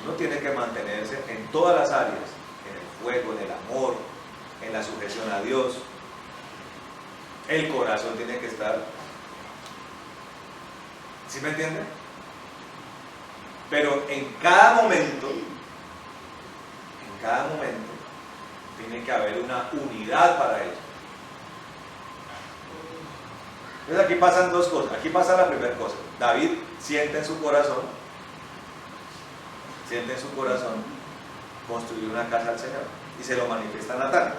uno tiene que mantenerse en todas las áreas, en el fuego, en el amor, en la sujeción a Dios. El corazón tiene que estar. ¿Sí me entiende? Pero en cada momento, tiene que haber una unidad para ello. Entonces aquí pasan dos cosas. Aquí pasa la primera cosa. David siente en su corazón construir una casa al Señor y se lo manifiesta a Natán.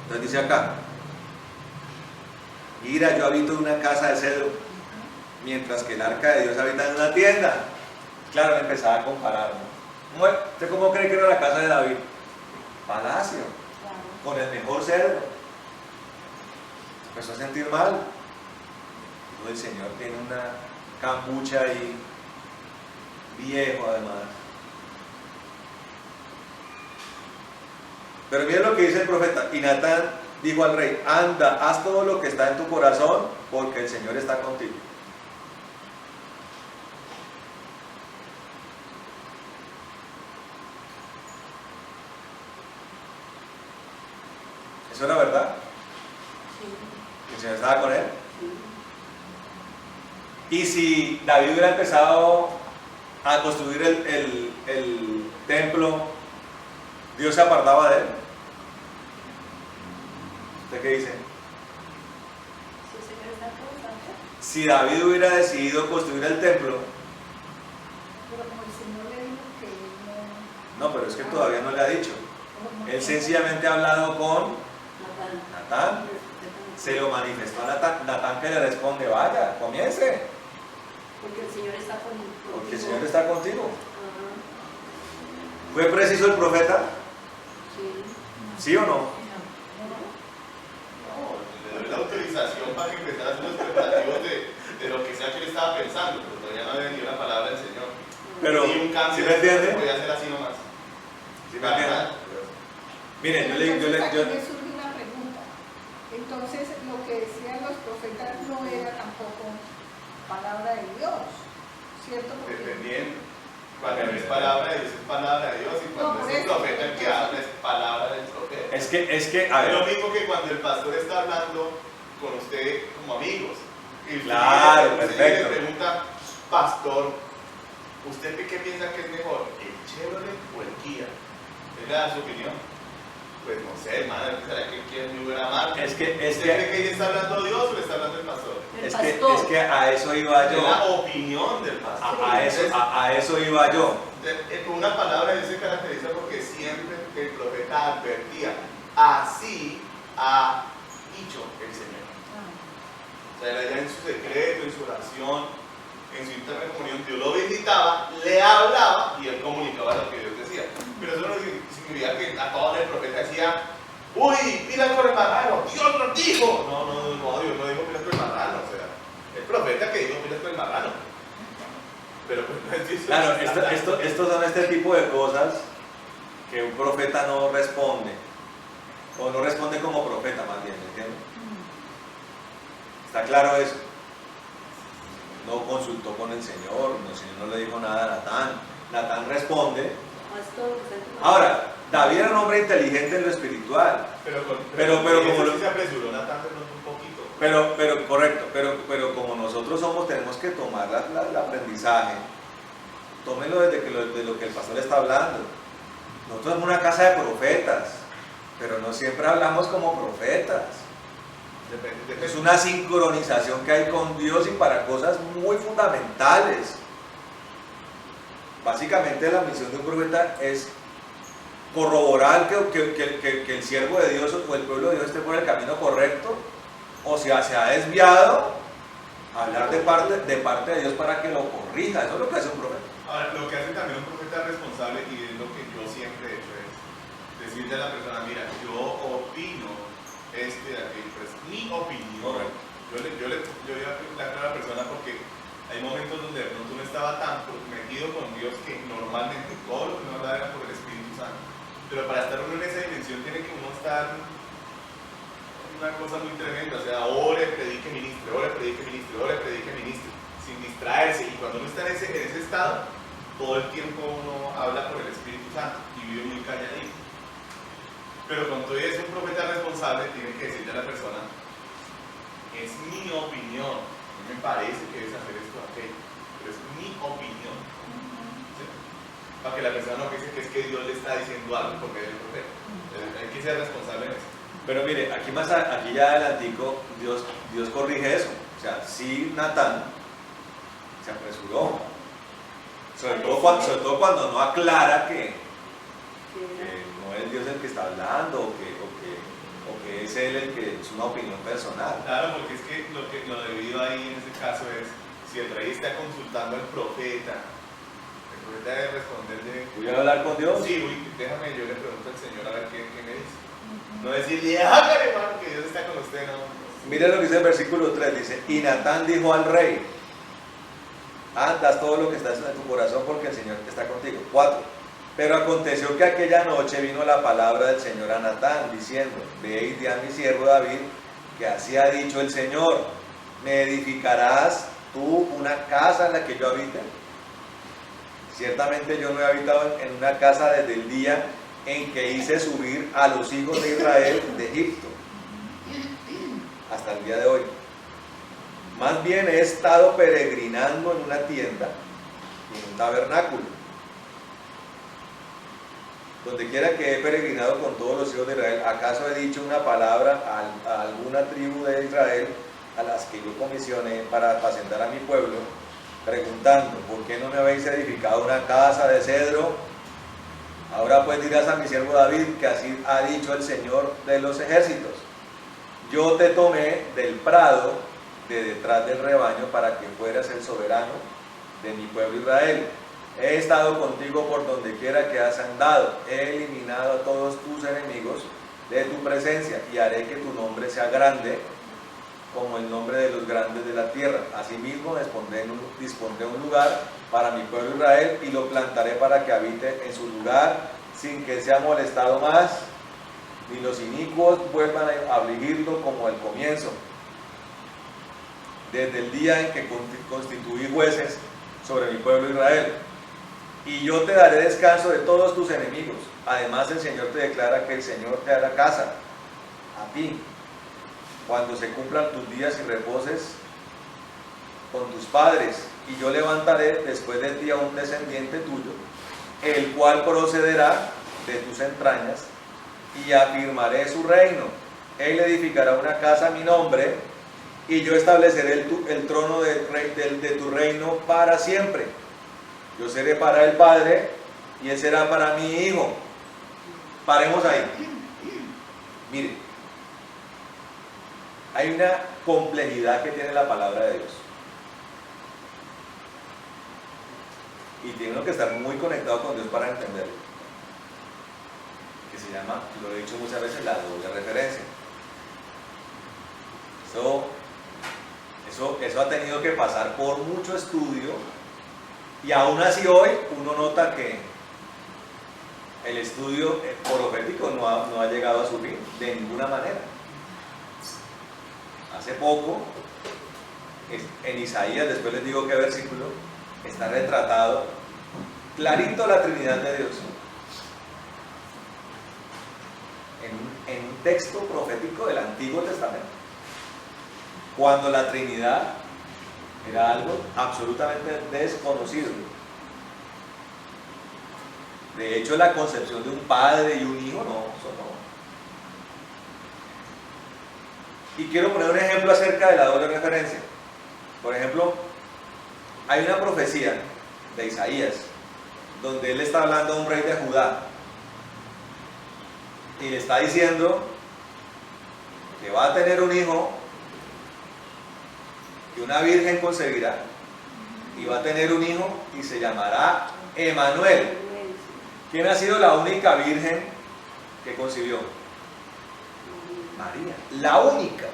Entonces dice acá: mira, yo habito en una casa de cedro, mientras que el arca de Dios habita en una tienda. Claro, me empezaba a comparar, ¿no? ¿Usted cómo cree que era la casa de David? Palacio, con el mejor cedro. Empezó a sentir mal. El Señor tiene una cambucha ahí, viejo además. Pero miren lo que dice el profeta. Y Natán dijo al rey: anda, haz todo lo que está en tu corazón, porque el Señor está contigo. ¿Eso era verdad? Sí. ¿El Señor estaba con él? Sí. Y si David hubiera empezado a construir el templo, ¿Dios se apartaba de él? ¿Usted qué dice? Si David hubiera decidido construir el templo, pero como el Señor le dijo que no, pero es que todavía no le ha dicho. Él sencillamente ha hablado con Natán, se lo manifestó a Natán, que le responde: vaya, comience, porque el Señor está contigo. porque el Señor está contigo. ¿Fue preciso el profeta? Sí. ¿Sí o no? No, le doy la autorización para que empezara a hacer los preparativos de lo que sea que él estaba pensando, pero todavía no había venido la palabra del Señor. Pero, y un cambio, ¿sí me entiende? voy a hacer así nomás. ¿Sí me entiende? Miren, Entonces, aquí me surge una pregunta. Entonces, lo que decían los profetas no era tampoco palabra de Dios, ¿cierto? Porque Dependiendo. Cuando es palabra de Dios, es palabra de Dios, y cuando es el profeta el que habla, es palabra del profeta. es que, a Es lo ver, mismo que cuando el pastor está hablando con usted como amigos. Y usted claro, usted perfecto. le pregunta: pastor, ¿usted qué piensa que es mejor, el Chevrolet o el Kia? ¿Él le da su opinión? Pues no sé, hermano, ¿será que quiere muy buena marca? Es que ¿Usted cree que ahí está hablando Dios o le está hablando el pastor? es que a eso iba Es yo. la opinión del pastor. A eso iba yo. Con una palabra Dios se caracteriza porque siempre el profeta advertía: así ha dicho el Señor. O sea, era ya en su secreto, en su oración, en su interna comunión, Dios lo visitaba, le hablaba y él comunicaba lo que Dios decía. Pero eso no significa que a todos el profeta decía: uy, mira por el marrano, Dios lo dijo. No, Dios no dijo mira por el marrano. O sea, el profeta que dijo mira por el marrano. Pero pues no es Dios. Claro, estos son este tipo de cosas que un profeta no responde, o no responde como profeta, más bien, ¿me entiendes? ¿Está claro eso? No consultó con el Señor no le dijo nada a Natán. Natán responde. Ahora, David era un hombre inteligente en lo espiritual. Pero como sí se apresuró Natán un poquito. Correcto, pero como nosotros tenemos que tomar el aprendizaje. Tómenlo de lo que el pastor está hablando. Nosotros somos una casa de profetas, pero no siempre hablamos como profetas. Es una sincronización que hay con Dios y para cosas muy fundamentales. Básicamente la misión de un profeta es corroborar que el siervo de Dios o el pueblo de Dios esté por el camino correcto, o sea, se ha desviado a hablar de parte de Dios para que lo corrija. Eso es lo que hace un profeta. Ahora, lo que hace también un profeta responsable, y es lo que yo siempre he hecho, es decirle a la persona, mira, yo opino de aquello, pero es mi opinión. Yo voy a aclarar a la persona porque hay momentos donde de pronto uno estaba tan metido con Dios que normalmente todo lo que uno habla era por el Espíritu Santo. Pero para estar uno en esa dimensión tiene que uno estar una cosa muy tremenda, o sea, ore, predique, ministre, ore, predique, ministre, ore, predique, ministre, sin distraerse. Y cuando uno está en ese estado, todo el tiempo uno habla por el Espíritu Santo y vive muy calladito. Pero cuando es un profeta responsable, tiene que decirle a la persona, es mi opinión, no me parece que debes hacer esto o aquello, pero es mi opinión. ¿Sí? Para que la persona no piense que es que Dios le está diciendo algo porque es el profeta. Hay que ser responsable en eso. Pero mire, aquí ya adelantico, Dios corrige eso. O sea, sí, Natán se apresuró. Sobre todo cuando no aclara que no es Dios el que está hablando o que es él el que es una opinión personal. Claro, porque es que lo debido ahí en ese caso es, si el rey está consultando al profeta, el profeta debe responderle. ¿Voy a hablar con Dios? Sí, déjame, yo le pregunto al Señor a ver qué me dice. No decirle, hágale, hermano, que Dios está con usted, no. Mire lo que dice el versículo 3, dice, y Natán dijo al rey, haz todo lo que está en tu corazón porque el Señor está contigo. 4. Pero aconteció que aquella noche vino la palabra del Señor a Natán, diciendo, ve y di a mi siervo David, que así ha dicho el Señor, ¿me edificarás tú una casa en la que yo habite? Ciertamente yo no he habitado en una casa desde el día en que hice subir a los hijos de Israel de Egipto, hasta el día de hoy. Más bien he estado peregrinando en una tienda y en un tabernáculo. Donde quiera que he peregrinado con todos los hijos de Israel, ¿acaso he dicho una palabra a alguna tribu de Israel a las que yo comisioné para apacentar a mi pueblo, preguntando, ¿por qué no me habéis edificado una casa de cedro? Ahora pues dirás a mi siervo David que así ha dicho el Señor de los ejércitos, yo te tomé del prado de detrás del rebaño para que fueras el soberano de mi pueblo Israel. He estado contigo por donde quiera que has andado, he eliminado a todos tus enemigos de tu presencia y haré que tu nombre sea grande como el nombre de los grandes de la tierra. Asimismo dispondré un lugar para mi pueblo Israel y lo plantaré para que habite en su lugar sin que sea molestado más, ni los inicuos vuelvan a afligirlo como al comienzo, desde el día en que constituí jueces sobre mi pueblo Israel. Y yo te daré descanso de todos tus enemigos. Además el Señor te declara que el Señor te hará casa a ti cuando se cumplan tus días y reposes con tus padres, y yo levantaré después de ti a un descendiente tuyo, el cual procederá de tus entrañas, y afirmaré su reino. Él edificará una casa a mi nombre, y yo estableceré el trono de tu reino para siempre. Yo seré para el Padre, y él será para mi Hijo. Paremos ahí. Mire, hay una complejidad que tiene la palabra de Dios. Y tiene uno que estar muy conectado con Dios para entenderlo. Que se llama, lo he dicho muchas veces, la doble referencia. Eso ha tenido que pasar por mucho estudio, y aún así hoy uno nota que el estudio profético no ha llegado a su fin de ninguna manera. Hace poco, en Isaías, después les digo qué versículo, está retratado clarito la Trinidad de Dios. En un texto profético del Antiguo Testamento, cuando la Trinidad era algo absolutamente desconocido. De hecho, la concepción de un padre y un hijo, no, eso no. Y quiero poner un ejemplo acerca de la doble referencia. Por ejemplo, hay una profecía de Isaías, donde él está hablando a un rey de Judá, y le está diciendo que va a tener un hijo que una virgen concebirá y va a tener un hijo y se llamará Emanuel. ¿Quién ha sido la única virgen que concibió? María, la única.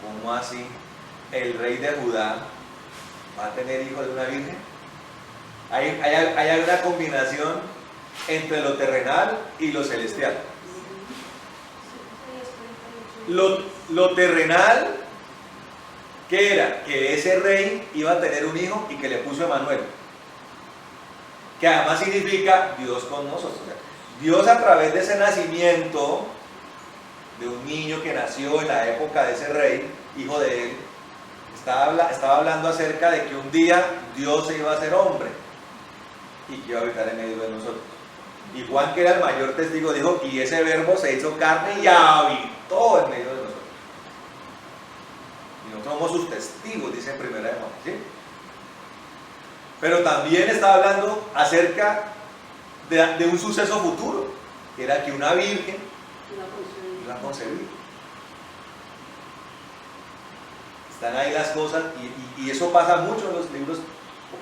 ¿Cómo así? ¿El rey de Judá va a tener hijo de una virgen? Hay una combinación entre lo terrenal y lo celestial. Lo terrenal, ¿qué era? Que ese rey iba a tener un hijo y que le puso Emanuel, que además significa Dios con nosotros. O sea, Dios, a través de ese nacimiento de un niño que nació en la época de ese rey, hijo de él, estaba hablando acerca de que un día Dios se iba a hacer hombre y que iba a habitar en medio de nosotros. Y Juan, que era el mayor testigo, dijo: y ese verbo se hizo carne y habitó en medio de nosotros. Y nosotros somos sus testigos, dice en 1 Juan, ¿sí? Pero también está hablando acerca de un suceso futuro, que era que una virgen iba a concebir. Están ahí las cosas, y eso pasa mucho en los libros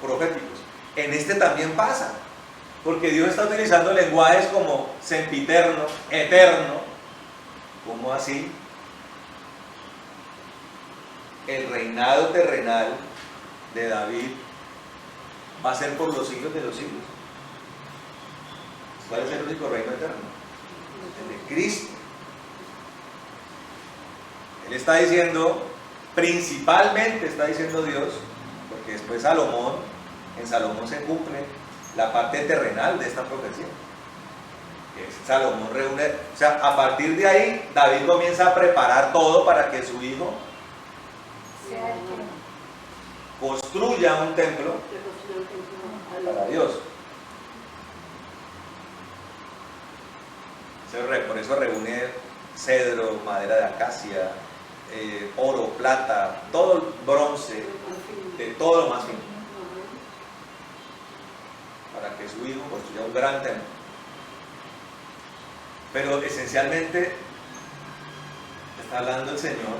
proféticos. En este también pasa, porque Dios está utilizando lenguajes como sempiterno, eterno. ¿Cómo así? El reinado terrenal de David va a ser por los siglos de los siglos. ¿Cuál es el único reino eterno? El de Cristo. Él está diciendo, principalmente está diciendo Dios, porque después en Salomón se cumple la parte terrenal de esta profecía. Salomón reúne, o sea, a partir de ahí David comienza a preparar todo para que su hijo construya un templo para Dios. Por eso reúne cedro, madera de acacia, oro, plata, todo el bronce, de todo lo más fino, para que su hijo construya un gran templo. Pero esencialmente está hablando el Señor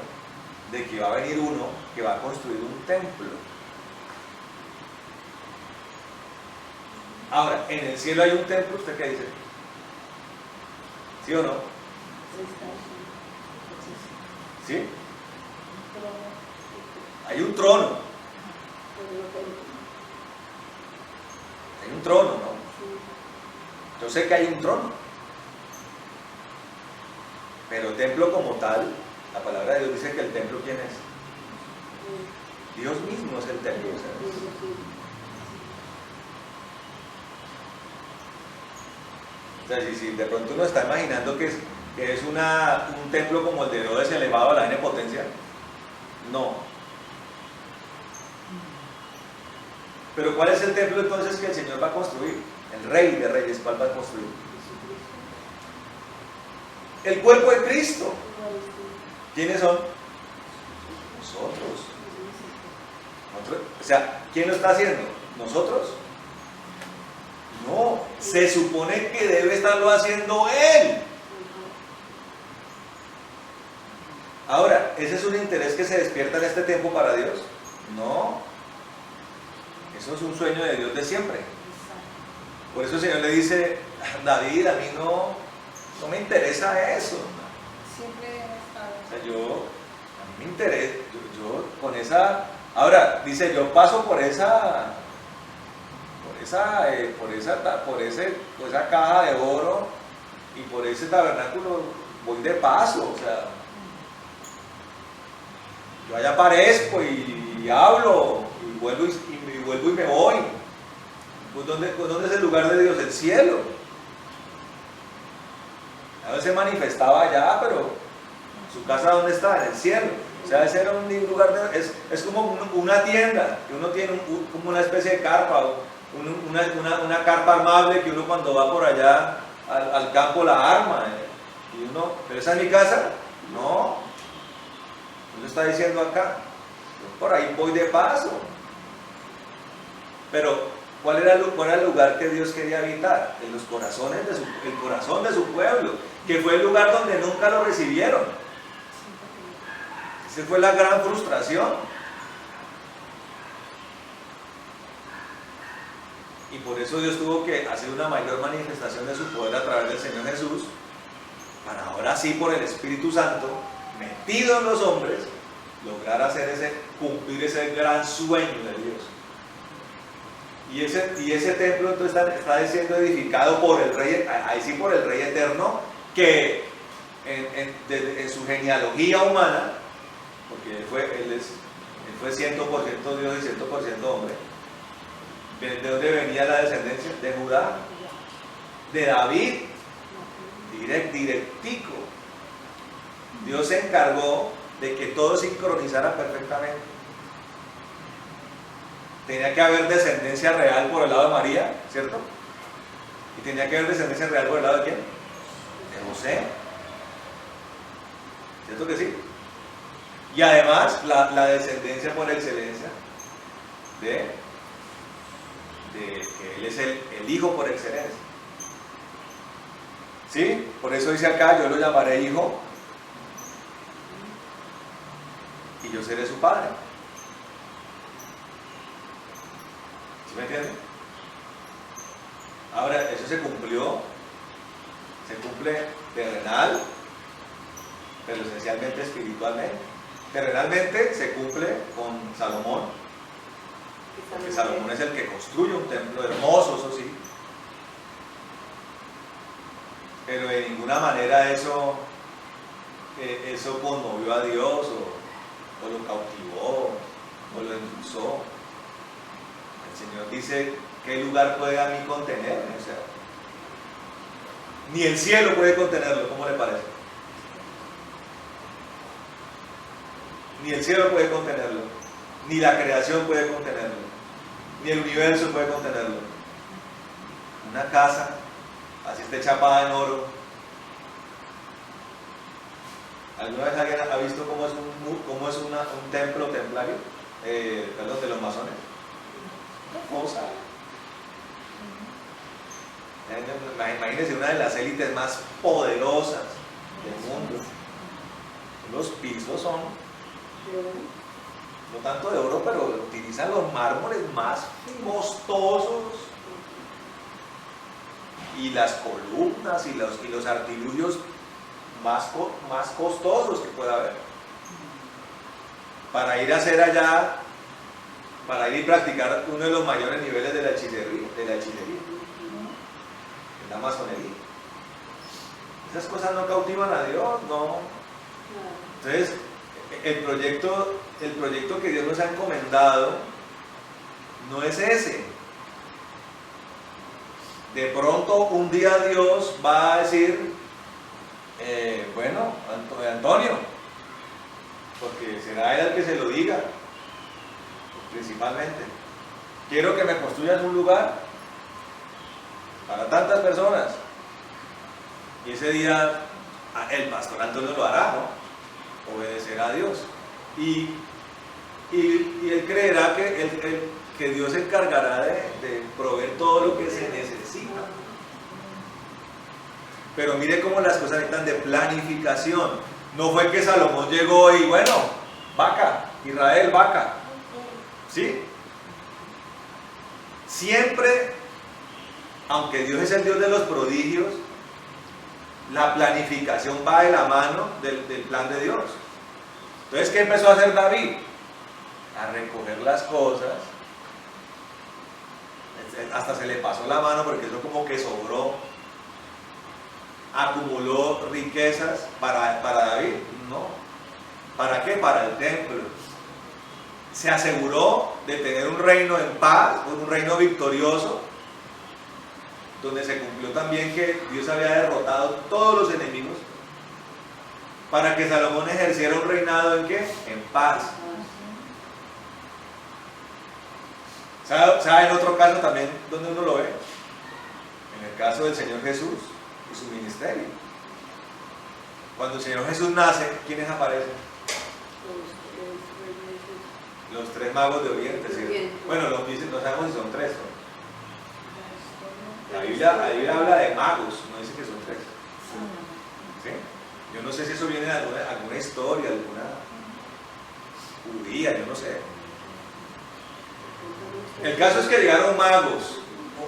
de que va a venir uno que va a construir un templo. Ahora, en el cielo hay un templo, ¿usted qué dice? ¿Sí o no? ¿Sí? Hay un trono. Hay un trono, ¿no? Yo sé que hay un trono. Pero templo como tal, la palabra de Dios dice que el templo, ¿quién es? Dios mismo es el templo. O sea, si de pronto uno está imaginando que es un templo como el de Herodes elevado a la n potencia, no. Pero ¿cuál es el templo entonces que el Señor va a construir? El Rey de Reyes, ¿cuál va a construir? El cuerpo de Cristo. ¿Quiénes son? Nosotros. O sea, ¿quién lo está haciendo? ¿Nosotros? No, se supone que debe estarlo haciendo Él. Ahora, ¿ese es un interés que se despierta en este tiempo para Dios? No. Eso es un sueño de Dios de siempre. Por eso el Señor le dice: David, a mí no me interesa eso. Siempre O sea, a mí me interesa, yo con esa, ahora, dice, yo paso por esa caja de oro y por ese tabernáculo voy de paso, o sea, yo allá aparezco y hablo y vuelvo y me voy. Pues ¿dónde es el lugar de Dios? El cielo. A veces se manifestaba allá, pero su casa ¿dónde está? En el cielo. O sea, ese era un lugar es como una tienda, que uno tiene como una especie de carpa, una carpa armable que uno cuando va por allá al campo la arma. Y uno, ¿pero esa es mi casa? No. Uno está diciendo acá, yo por ahí voy de paso. Pero ¿cuál era el lugar que Dios quería habitar? En los corazones el corazón de su pueblo, que fue el lugar donde nunca lo recibieron. Esa fue la gran frustración. Y por eso Dios tuvo que hacer una mayor manifestación de su poder a través del Señor Jesús, para ahora sí, por el Espíritu Santo, metido en los hombres, lograr cumplir ese gran sueño de Dios. Y ese templo entonces está siendo edificado por el Rey, ahí sí por el Rey Eterno, que en su genealogía humana, porque él fue 100% Dios y 100% hombre. ¿De dónde venía la descendencia? De Judá, de David, directico. Dios se encargó de que todo sincronizara perfectamente. Tenía que haber descendencia real por el lado de María, ¿cierto? Y tenía que haber descendencia real por el lado de ¿quién? De José. ¿Cierto que sí? Y además la descendencia por excelencia de que Él es el Hijo por excelencia. ¿Sí? Por eso dice acá, yo lo llamaré Hijo y yo seré su Padre. ¿Sí me entienden? Ahora, eso se cumple terrenal, pero esencialmente espiritualmente. Terrenalmente se cumple con Salomón, porque Salomón es el que construye un templo hermoso, eso sí, pero de ninguna manera eso conmovió a Dios o lo cautivó o lo endulzó. El Señor dice: ¿qué lugar puede a mí contenerme? O sea, ni el cielo puede contenerlo. ¿Cómo le parece? Ni el cielo puede contenerlo, ni la creación puede contenerlo, ni el universo puede contenerlo. Una casa, así esté chapada en oro. ¿Alguna vez alguien ha visto cómo es un templo templario? Perdón, de los masones. Una cosa. Imagínense una de las élites más poderosas del mundo. Los pisos son no tanto de oro, pero utilizan los mármoles más costosos, y las columnas y los artilugios más costosos que pueda haber, para ir a hacer allá, para ir y practicar uno de los mayores niveles de la hechicería, en la masonería. Esas cosas no cautivan a Dios, no. Entonces, el proyecto que Dios nos ha encomendado no es ese. De pronto un día Dios va a decir, bueno, Antonio, porque será Él el que se lo diga, principalmente, quiero que me construyas un lugar para tantas personas. Y ese día el pastor Antonio lo hará, ¿no? Obedecerá a Dios, y él creerá que Dios se encargará de proveer todo lo que se necesita. Pero mire cómo las cosas necesitan de planificación. No fue que Salomón llegó y bueno, vaca, Israel, vaca, ¿sí? Siempre, aunque Dios es el Dios de los prodigios, la planificación va de la mano del plan de Dios. Entonces, ¿qué empezó a hacer David? A recoger las cosas. Hasta se le pasó la mano porque eso como que sobró. Acumuló riquezas para David. No. ¿Para qué? Para el templo. Se aseguró de tener un reino en paz, un reino victorioso, donde se cumplió también que Dios había derrotado todos los enemigos, para que Salomón ejerciera un reinado ¿en qué? En paz. ¿Sabe en otro caso también donde uno lo ve? En el caso del Señor Jesús y su ministerio. Cuando el Señor Jesús nace, ¿quiénes aparecen? Los tres magos de Oriente, ¿sí? Bueno, no sabemos si son tres, ¿no? La Biblia habla de magos, no dice que son tres. ¿Sí? Yo no sé si eso viene de alguna historia, judía, yo no sé. El caso es que llegaron magos,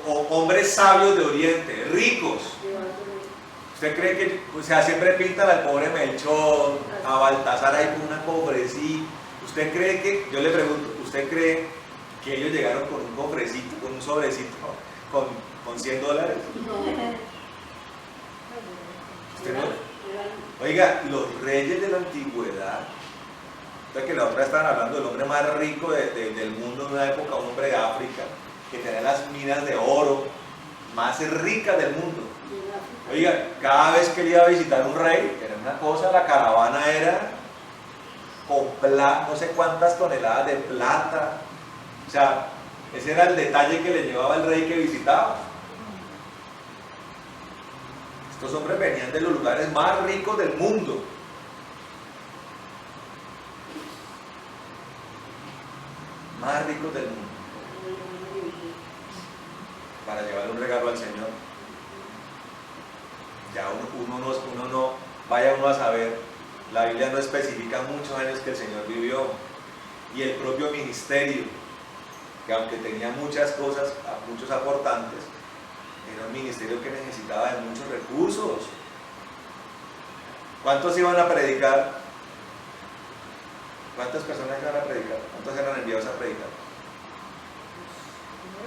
o hombres sabios de Oriente, ricos. ¿Usted cree que, o sea, siempre pintan al pobre Melchor, a Baltasar ahí con una cofrecita? ¿Usted cree que, yo le pregunto, ¿usted cree que ellos llegaron con un cofrecito, con un sobrecito, con $100? ¿Usted no? Oiga, los reyes de la antigüedad, que la otra estaban hablando del hombre más rico del mundo en una época, un hombre de África, que tenía las minas de oro más ricas del mundo. Oiga, cada vez que él iba a visitar un rey, era una cosa, la caravana era con no sé cuántas toneladas de plata. O sea, ese era el detalle que le llevaba el rey que visitaba. Estos hombres venían de los lugares más ricos del mundo. Más ricos del mundo. Para llevar un regalo al Señor. Ya uno no vaya uno a saber. La Biblia no especifica muchos años que el Señor vivió. Y el propio ministerio, que aunque tenía muchas cosas, muchos aportantes, era un ministerio que necesitaba de muchos recursos. ¿Cuántos iban a predicar? ¿Cuántas personas iban a predicar? ¿Cuántos eran enviados a predicar?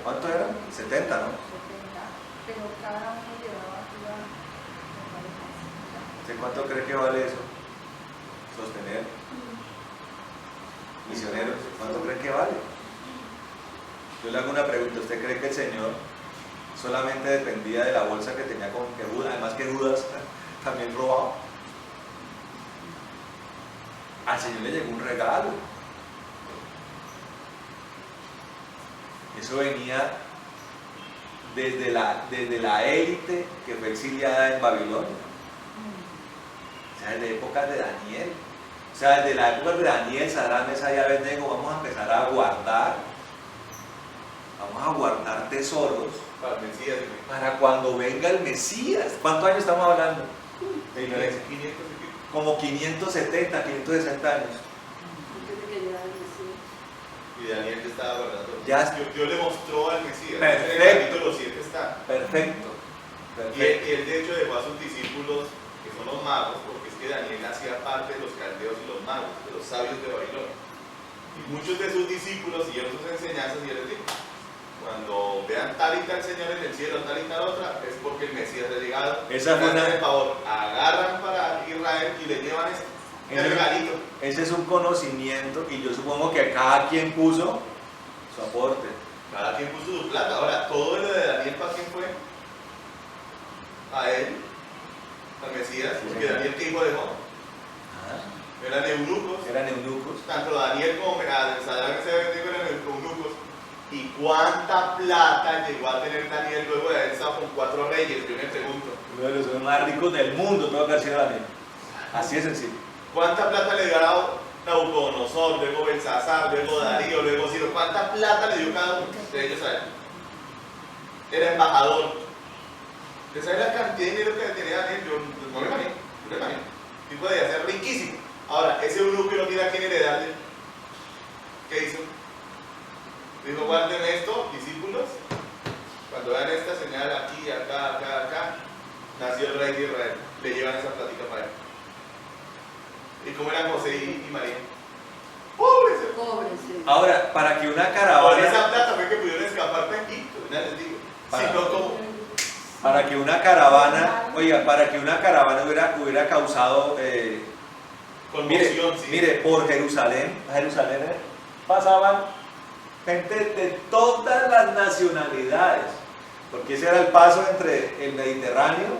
¿Cuántos eran? 70, ¿no? 70, pero cada uno llevaba ¿Usted cuánto cree que vale eso? Sostener misioneros, ¿cuánto cree que vale? Yo le hago una pregunta, ¿usted cree que el Señor solamente dependía de la bolsa que tenía con que Judas, además que Judas también robaba? Al Señor le llegó un regalo. Eso venía desde la élite que fue exiliada en Babilonia. O sea, desde épocas de Daniel. O sea, desde la época de Daniel, Sadrach, Mesach y Abednego, vamos a empezar a guardar. Vamos a guardar tesoros Para el Mesías. para cuando venga el Mesías. ¿Cuántos años estamos hablando? 500 Como 570, 560 años. y Daniel ya estaba guardando. Ya. Dios le mostró al Mesías. Perfecto. En el capítulo 7 está. Perfecto. Y él de hecho dejó a sus discípulos, que son los magos, porque es que Daniel hacía parte de los caldeos y los magos, de los sabios de Babilonia. Y muchos de sus discípulos siguieron sus enseñanzas y él les dijo: cuando vean tal y tal señor en el cielo, tal y tal otra, es porque el Mesías ha llegado. Esa fue una... Por favor, agarran para Israel y le llevan este regalito. Ese es un conocimiento y yo supongo que cada quien puso su aporte. Cada quien puso su plata. Ahora, todo lo de Daniel, ¿para quién fue? A él, al Mesías, porque Daniel, ¿qué hijo dejó? Eran eunucos. Eran eunucos. Tanto Daniel como Sadrach, Mesach y Abednego eran eunucos. ¿Y cuánta plata llegó a tener Daniel luego de haber estado con 4 reyes? Yo me pregunto. Uno de los hombres más ricos del mundo, todo que ha sido Daniel. Así es sencillo. ¿Cuánta plata le dio a Nabucodonosor, luego Belsasar, luego Darío, luego Ciro? ¿Cuánta plata le dio cada uno de ellos a él? Era embajador. ¿Usted sabe la cantidad de dinero que tenía Daniel? Yo no me imagino, no me imagino. El tipo debía ser riquísimo. Ahora, ese eunuco no tiene a quién heredarle. ¿Qué hizo? Dijo: guarden esto, discípulos. Cuando vean esta señal aquí, acá, acá, acá, nació el rey de Israel. Le llevan esa plática para él. ¿Y cómo eran José y María? ¡Pobres! Pobres. Ahora, para que una Por caravana... esa plata fue que pudieron escapar de Egipto, ya les digo. Si no, ¿cómo? Para que una caravana, oiga, para que una caravana hubiera causado... Conmoción, sí. Mire, por Jerusalén pasaban gente de todas las nacionalidades, porque ese era el paso entre el Mediterráneo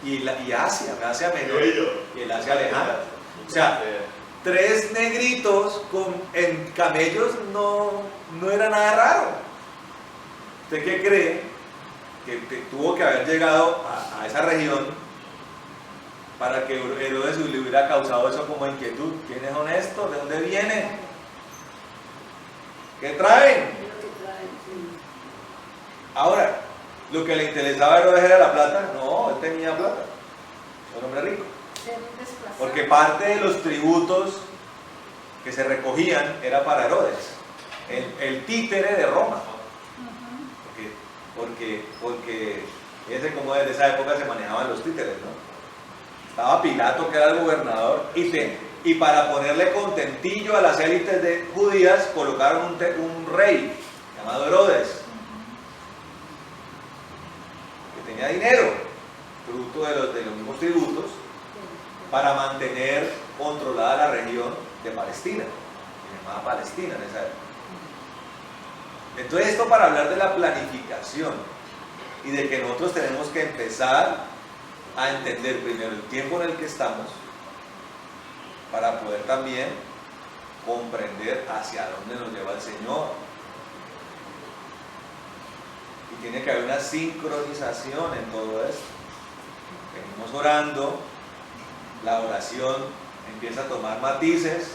y Asia Menor y el Asia Lejana. O sea, 3 negritos en camellos no era nada raro. ¿Usted qué cree? Que tuvo que haber llegado a esa región para que Herodes le hubiera causado eso como inquietud. ¿Quiénes son estos? ¿De dónde vienen? ¿Qué traen? Ahora, lo que le interesaba a Herodes era la plata. No, él tenía plata. Era un hombre rico. Porque parte de los tributos que se recogían era para Herodes, el títere de Roma. Porque ese, como desde esa época se manejaban los títeres, ¿no? Estaba Pilato, que era el gobernador, y para ponerle contentillo a las élites de judías colocaron un rey llamado Herodes, que tenía dinero, fruto de los mismos tributos, para mantener controlada la región de Palestina, se llamaba Palestina en esa época. Entonces, esto para hablar de la planificación y de que nosotros tenemos que empezar a entender primero el tiempo en el que estamos para poder también comprender hacia dónde nos lleva el Señor. Y tiene que haber una sincronización en todo esto. Venimos orando, la oración empieza a tomar matices,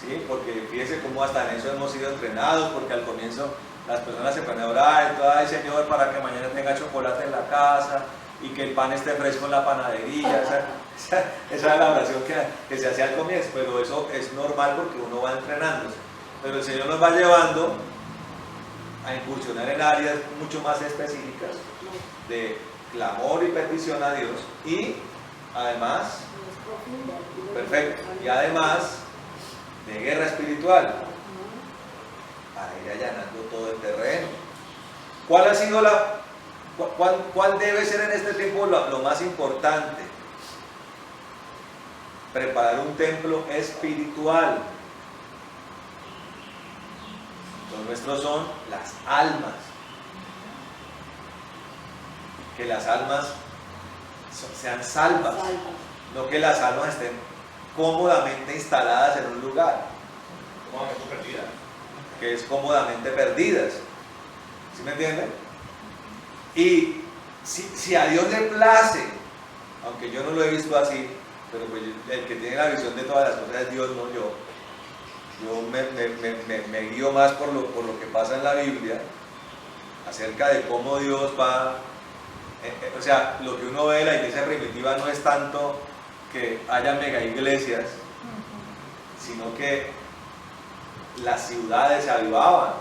¿sí? Porque fíjese cómo hasta en eso hemos sido entrenados, porque al comienzo las personas se ponen a orar, y todo, ay Señor, para que mañana tenga chocolate en la casa y que el pan esté fresco en la panadería. Esa es la oración que se hace al comienzo, pero eso es normal porque uno va entrenándose. Pero el Señor nos va llevando a incursionar en áreas mucho más específicas de clamor y petición a Dios, y además, perfecto, y además de guerra espiritual, para ir allanando todo el terreno. ¿Cuál ha sido cuál debe ser en este tiempo lo más importante? Preparar un templo espiritual. Los nuestros son las almas. Que las almas sean salvas, no que las almas estén cómodamente instaladas en un lugar, Cómodamente perdidas. que es cómodamente perdidas. ¿Sí me entienden? Y si a Dios le place, aunque yo no lo he visto así, pero pues el que tiene la visión de todas las cosas es Dios, no yo. Yo me guío más por lo que pasa en la Biblia, acerca de cómo Dios va. O sea, lo que uno ve de la iglesia primitiva no es tanto que haya mega iglesias, sino que las ciudades se avivaban,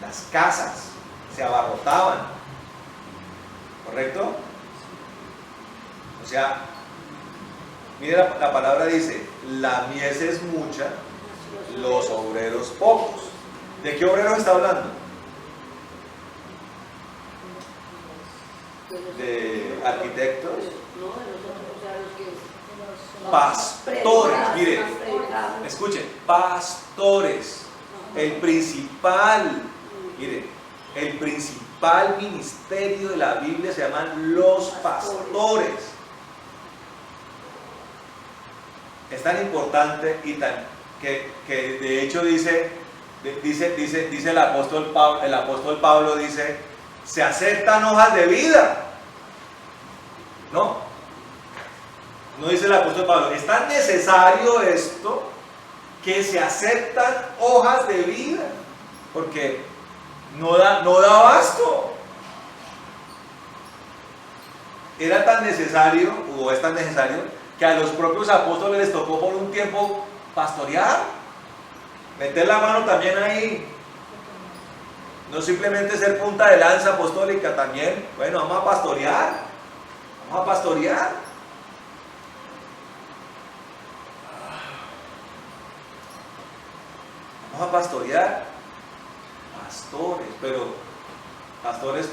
las casas se abarrotaban, ¿correcto? O sea, mire, la palabra dice, la mies es mucha, los obreros pocos. ¿De qué obreros está hablando? ¿De arquitectos? No, de nosotros, o sea, los que Pastores, mire, escuchen, pastores. El principal, mire, el principal ministerio de la Biblia se llaman los pastores. Es tan importante y tan que de hecho dice el apóstol Pablo dice, se aceptan hojas de vida. No dice el apóstol Pablo, es tan necesario esto que se aceptan hojas de vida, porque no da abasto. Era tan necesario, o es tan necesario, que a los propios apóstoles les tocó por un tiempo pastorear, meter la mano también ahí. No simplemente ser punta de lanza apostólica, también, bueno, vamos a pastorear. Vamos a pastorear. Pastores, pero pastores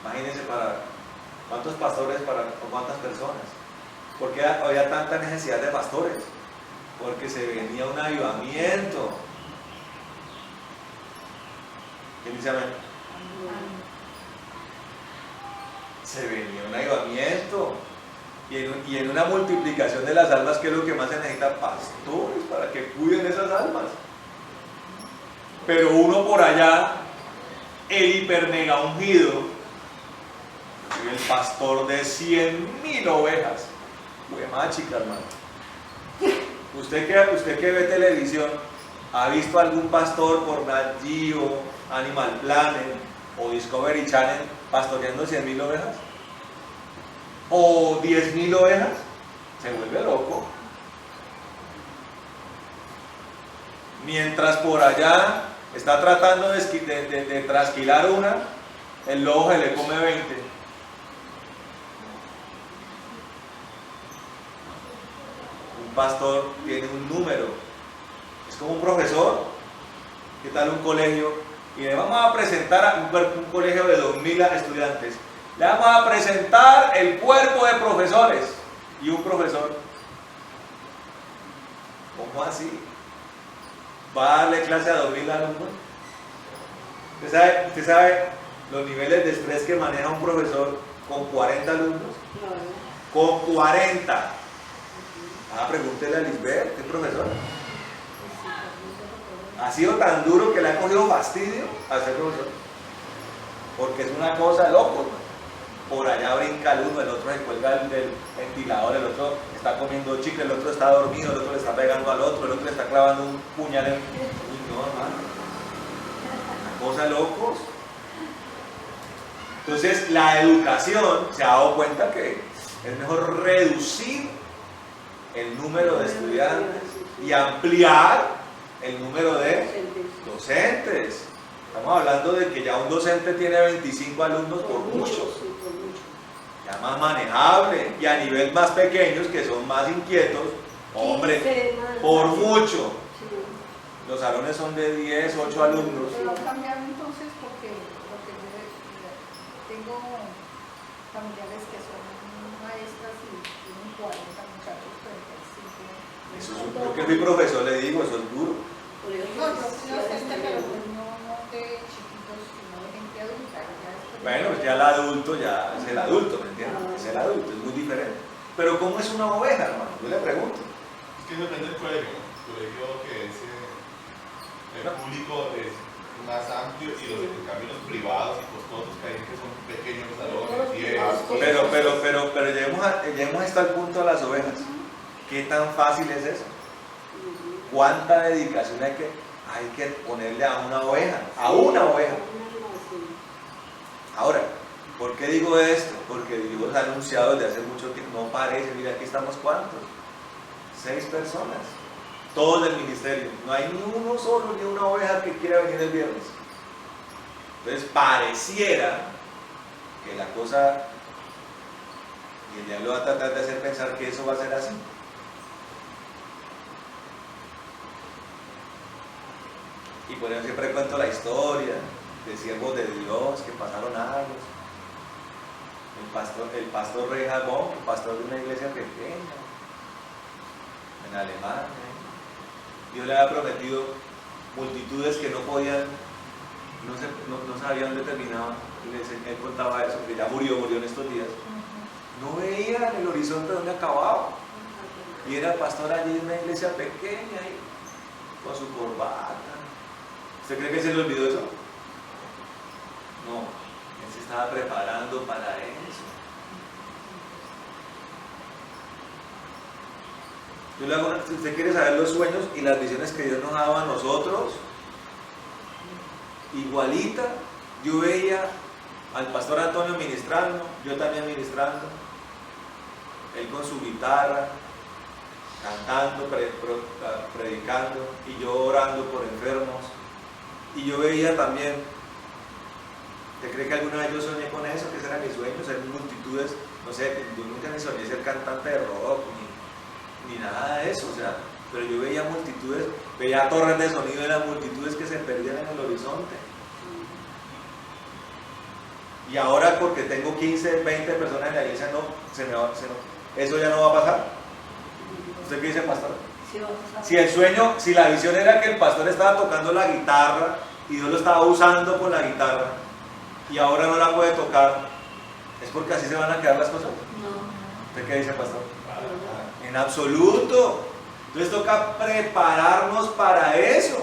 imagínense, ¿cuántos pastores para cuántas personas? ¿Por qué había tanta necesidad de pastores? Porque se venía un avivamiento. ¿Quién dice amén? Se venía un avivamiento. Y en una multiplicación de las almas, ¿qué es lo que más se necesita? Pastores para que cuiden esas almas. Pero uno por allá, el hiper mega ungido, soy el pastor de 100,000 ovejas. Más chica, hermano. Usted que ve televisión, ¿ha visto algún pastor por Nat Geo, Animal Planet o Discovery Channel pastoreando 100,000 ovejas? ¿O 10,000 ovejas? Se vuelve loco. Mientras por allá está tratando de trasquilar una, el lobo se le come 20. Un pastor tiene un número, es como un profesor. ¿Qué tal un colegio? Y le vamos a presentar a un colegio de 2000 estudiantes. Le vamos a presentar el cuerpo de profesores. Y un profesor, ¿cómo así? ¿Va a darle clase a 2000 alumnos? ¿Usted sabe los niveles de estrés que maneja un profesor con 40 alumnos? Con 40. Pregúntele a Lisbeth, ¿qué profesor? Ha sido tan duro que le ha cogido fastidio a ser profesor. Porque es una cosa de loco, ¿no? Por allá brinca el uno, el otro se cuelga del ventilador, el otro está comiendo chicle, el otro está dormido, el otro le está pegando al otro, el otro le está clavando un puñal en... Uy, no, hermano. Una cosa de locos. Entonces, la educación se ha dado cuenta que es mejor reducir el número de estudiantes y ampliar el número de docentes. Estamos hablando de que ya un docente tiene 25 alumnos por mucho. Ya más manejable, y a nivel más pequeños que son más inquietos, hombre, por mucho. Los salones son de 10, 8 alumnos. Pero cambiaron entonces porque lo que yo tengo familiares que son maestras y tienen 40 muchachos, 35. Eso es, yo que fui profesor le digo, eso es duro. No, yo sé, pero no de chiquitos, sino de gente adulta. Bueno, ya el adulto ya es el adulto, ¿me entiendes? Es el adulto, es muy diferente. Pero ¿cómo es una oveja, hermano? Yo le pregunto. Es que depende del colegio, ¿no? El colegio que es el público es más amplio y en cambio los privados y costosos que hay que son pequeños salones, 10. Pero lleguemos hasta el punto de las ovejas. ¿Qué tan fácil es eso? ¿Cuánta dedicación hay que ponerle a una oveja? A una oveja. Ahora, ¿por qué digo esto? Porque Dios ha anunciado desde hace mucho tiempo, no parece, mira, aquí estamos ¿cuántos? 6 personas, todos del ministerio. No hay ni uno solo, ni una oveja que quiera venir el viernes. Entonces, pareciera que la cosa, y el diablo va a tratar de hacer pensar que eso va a ser así. Y por eso siempre cuento la historia de siervos de Dios que pasaron años. El pastor Rey Jabón, el pastor de una iglesia pequeña en Alemania. Dios le había prometido multitudes que no podían, no sabían dónde terminaban. Él contaba eso, que ya murió en estos días. No veía en el horizonte dónde acababa. Y era pastor allí en una iglesia pequeña, ahí, con su corbata. ¿Usted cree que se le olvidó eso? No, él se estaba preparando para eso. Si usted quiere saber los sueños y las visiones que Dios nos ha dado a nosotros, igualita, yo veía al pastor Antonio ministrando, yo también ministrando, él con su guitarra, cantando, predicando, y yo orando por enfermos. Y yo veía también, ¿te cree que alguna vez yo soñé con eso? Que ese era mi sueño, ser multitudes, no sé, yo nunca ni soñé ser cantante de rock, ni nada de eso, o sea, pero yo veía multitudes, veía torres de sonido de las multitudes que se perdían en el horizonte. Y ahora porque tengo 15, 20 personas en la iglesia, eso ya no va a pasar. ¿Usted qué dice, pastor? Si el sueño, si la visión era que el pastor estaba tocando la guitarra y Dios lo estaba usando con la guitarra y ahora no la puede tocar, ¿es porque así se van a quedar las cosas? No. ¿Usted qué dice, pastor? En absoluto. Entonces toca prepararnos para eso.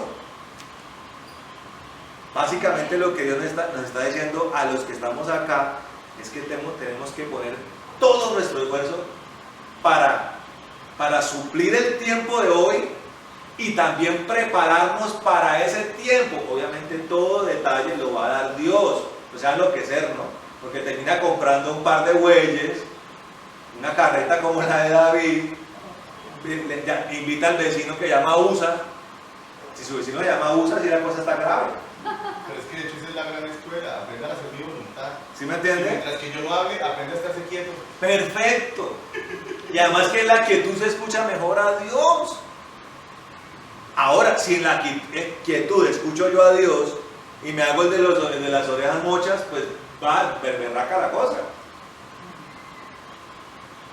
Básicamente lo que Dios nos está diciendo a los que estamos acá es que tenemos que poner todo nuestro esfuerzo para suplir el tiempo de hoy y también prepararnos para ese tiempo. Obviamente todo detalle lo va a dar Dios, o sea, enloquecer, ¿no? Porque termina comprando un par de bueyes, una carreta como la de David, invita al vecino que llama Usa, Si su vecino le llama Usa, si la cosa está grave. Pero es que de hecho esa es la gran escuela, aprendan a hacer mi voluntad. ¿Sí me Y entiende? mientras que yo no hable, aprenda a estarse quieto. Perfecto. Y además que en la quietud se escucha mejor a Dios. Ahora, si en la quietud escucho yo a Dios y me hago el de las orejas mochas, pues va, berraca la cosa.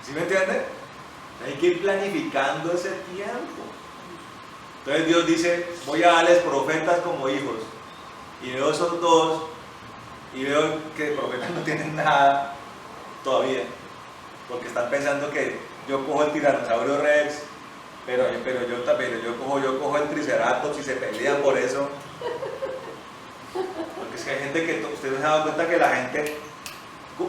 ¿Sí me entiende? Hay que ir planificando ese tiempo. Entonces Dios dice, voy a darles profetas como hijos. Y veo esos dos, y veo que profetas no tienen nada todavía. Porque están pensando que yo cojo el tiranosaurio Rex, pero yo cojo el triceratops y se pelean por eso. Porque es que hay gente que, ustedes se han dado cuenta que la gente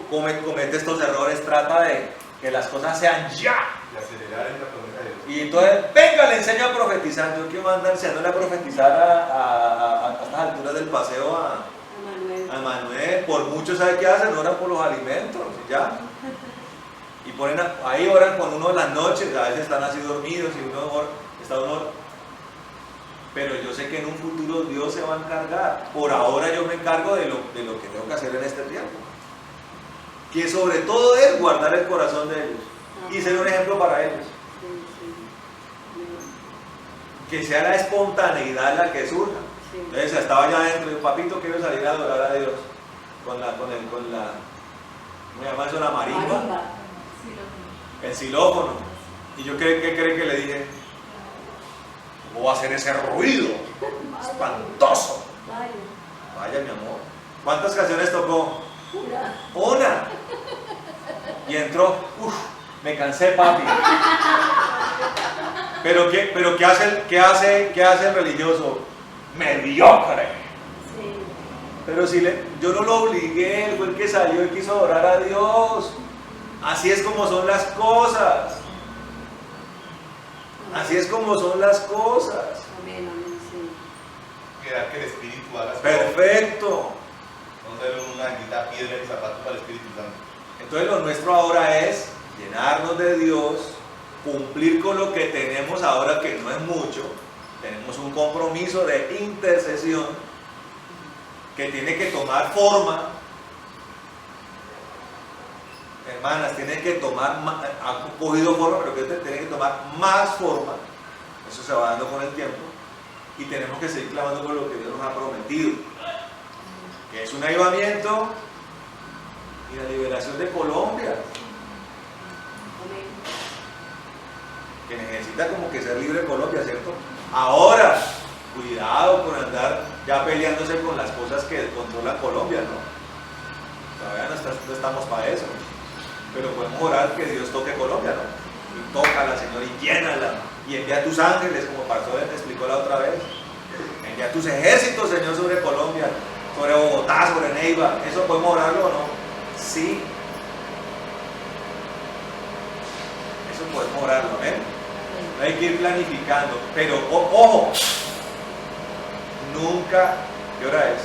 comete estos errores, trata de que las cosas sean ya. Y acelerar en la promesa de Dios. Y entonces, venga, le enseño a profetizar. Yo quiero andar enseñándole a profetizar a estas alturas del paseo a Manuel. Por mucho, ¿sabe qué hacen? Oran por los alimentos, y ya. Y ponen ahí oran con uno en las noches, a veces están así dormidos y está uno. Pero yo sé que en un futuro Dios se va a encargar. Por ahora yo me encargo de lo que tengo que hacer en este tiempo. Que sobre todo es guardar el corazón de ellos y ser un ejemplo para ellos. Que sea la espontaneidad la que surja. Entonces estaba allá adentro y yo, papito, quiero salir a adorar a Dios con la ¿cómo se llama eso? La marimba, el xilófono. Y yo, ¿qué cree que le dije? ¿Cómo va a hacer ese ruido? Espantoso. Vaya, mi amor. ¿Cuántas canciones tocó? Una. Y entró, me cansé, papi. Pero ¿qué hace el religioso? Mediocre. Pero si yo no lo obligué, él fue el que salió y quiso adorar a Dios. Así es como son las cosas. Así es como son las cosas. Amén, sí. Querer que el Espíritu haga su Perfecto. obra. No ser una bendita piedra y zapato para el Espíritu Santo. Entonces lo nuestro ahora es llenarnos de Dios, cumplir con lo que tenemos ahora, que no es mucho. Tenemos un compromiso de intercesión que tiene que tomar forma. Hermanas, tiene que tomar, ha cogido forma, pero que tiene que tomar más forma. Eso se va dando con el tiempo. Y tenemos que seguir clamando por lo que Dios nos ha prometido, que es un avivamiento y la liberación de Colombia, que necesita como que ser libre de Colombia, ¿cierto? Ahora, cuidado con andar ya peleándose con las cosas que controlan Colombia, ¿no? Todavía no estamos para eso, pero podemos orar que Dios toque Colombia, ¿no? Y tócala, Señor, y llénala, y envía tus ángeles, como Pastor te explicó la otra vez. Envía tus ejércitos, Señor, sobre Colombia, sobre Bogotá, sobre Neiva. ¿Eso podemos orarlo o no? Sí. Eso podemos orarlo, ¿ven? Hay que ir planificando, pero ojo, nunca, ¿qué hora es?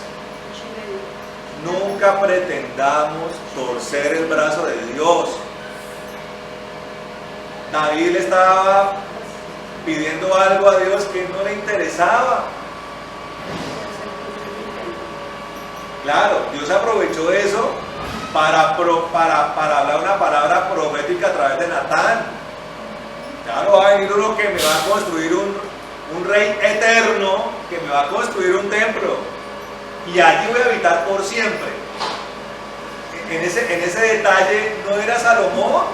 Nunca pretendamos torcer el brazo de Dios. David le estaba pidiendo algo a Dios que no le interesaba. Claro, Dios aprovechó eso para hablar una palabra profética a través de Natán. Claro, va a venir uno que me va a construir un rey eterno, que me va a construir un templo, y allí voy a habitar por siempre. En ese detalle no era Salomón.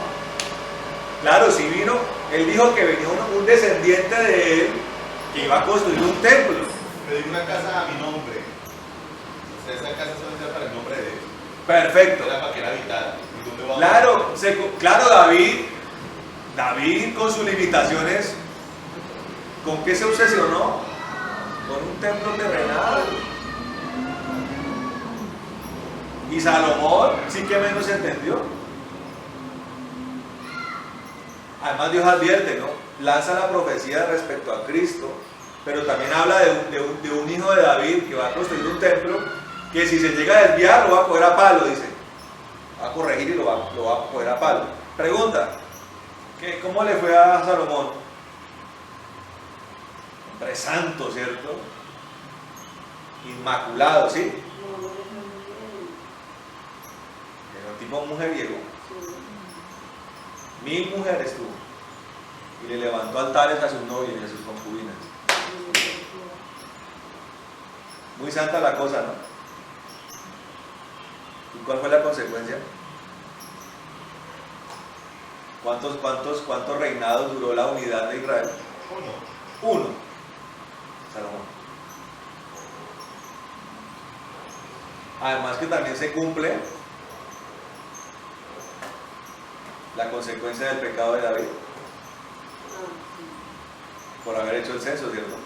Claro, si vino, él dijo que venía un descendiente de él que iba a construir un templo. Le di una casa a mi nombre. O sea, esa casa solo era para el nombre de él. Perfecto. Era para que él habitara. ¿Y dónde va? Claro, David con sus limitaciones, ¿con qué se obsesionó? Con un templo terrenal. Y Salomón sí que menos entendió. Además Dios advierte, ¿no? Lanza la profecía respecto a Cristo, pero también habla de un hijo de David que va a construir un templo, que si se llega a desviar lo va a coger a palo, dice. Va a corregir y lo va a coger a palo. Pregunta, ¿cómo le fue a Salomón? hombre santo, ¿cierto? Inmaculado, ¿sí? No, no, Era un tipo mujeriego. sí. 1000 mujeres tuvo. Y le levantó altares a sus novias y a sus concubinas. Muy santa la cosa, ¿no? ¿Y cuál fue la consecuencia? ¿Cuántos reinados duró la unidad de Israel? Uno. Salomón. Además que también se cumple la consecuencia del pecado de David por haber hecho el censo, ¿cierto?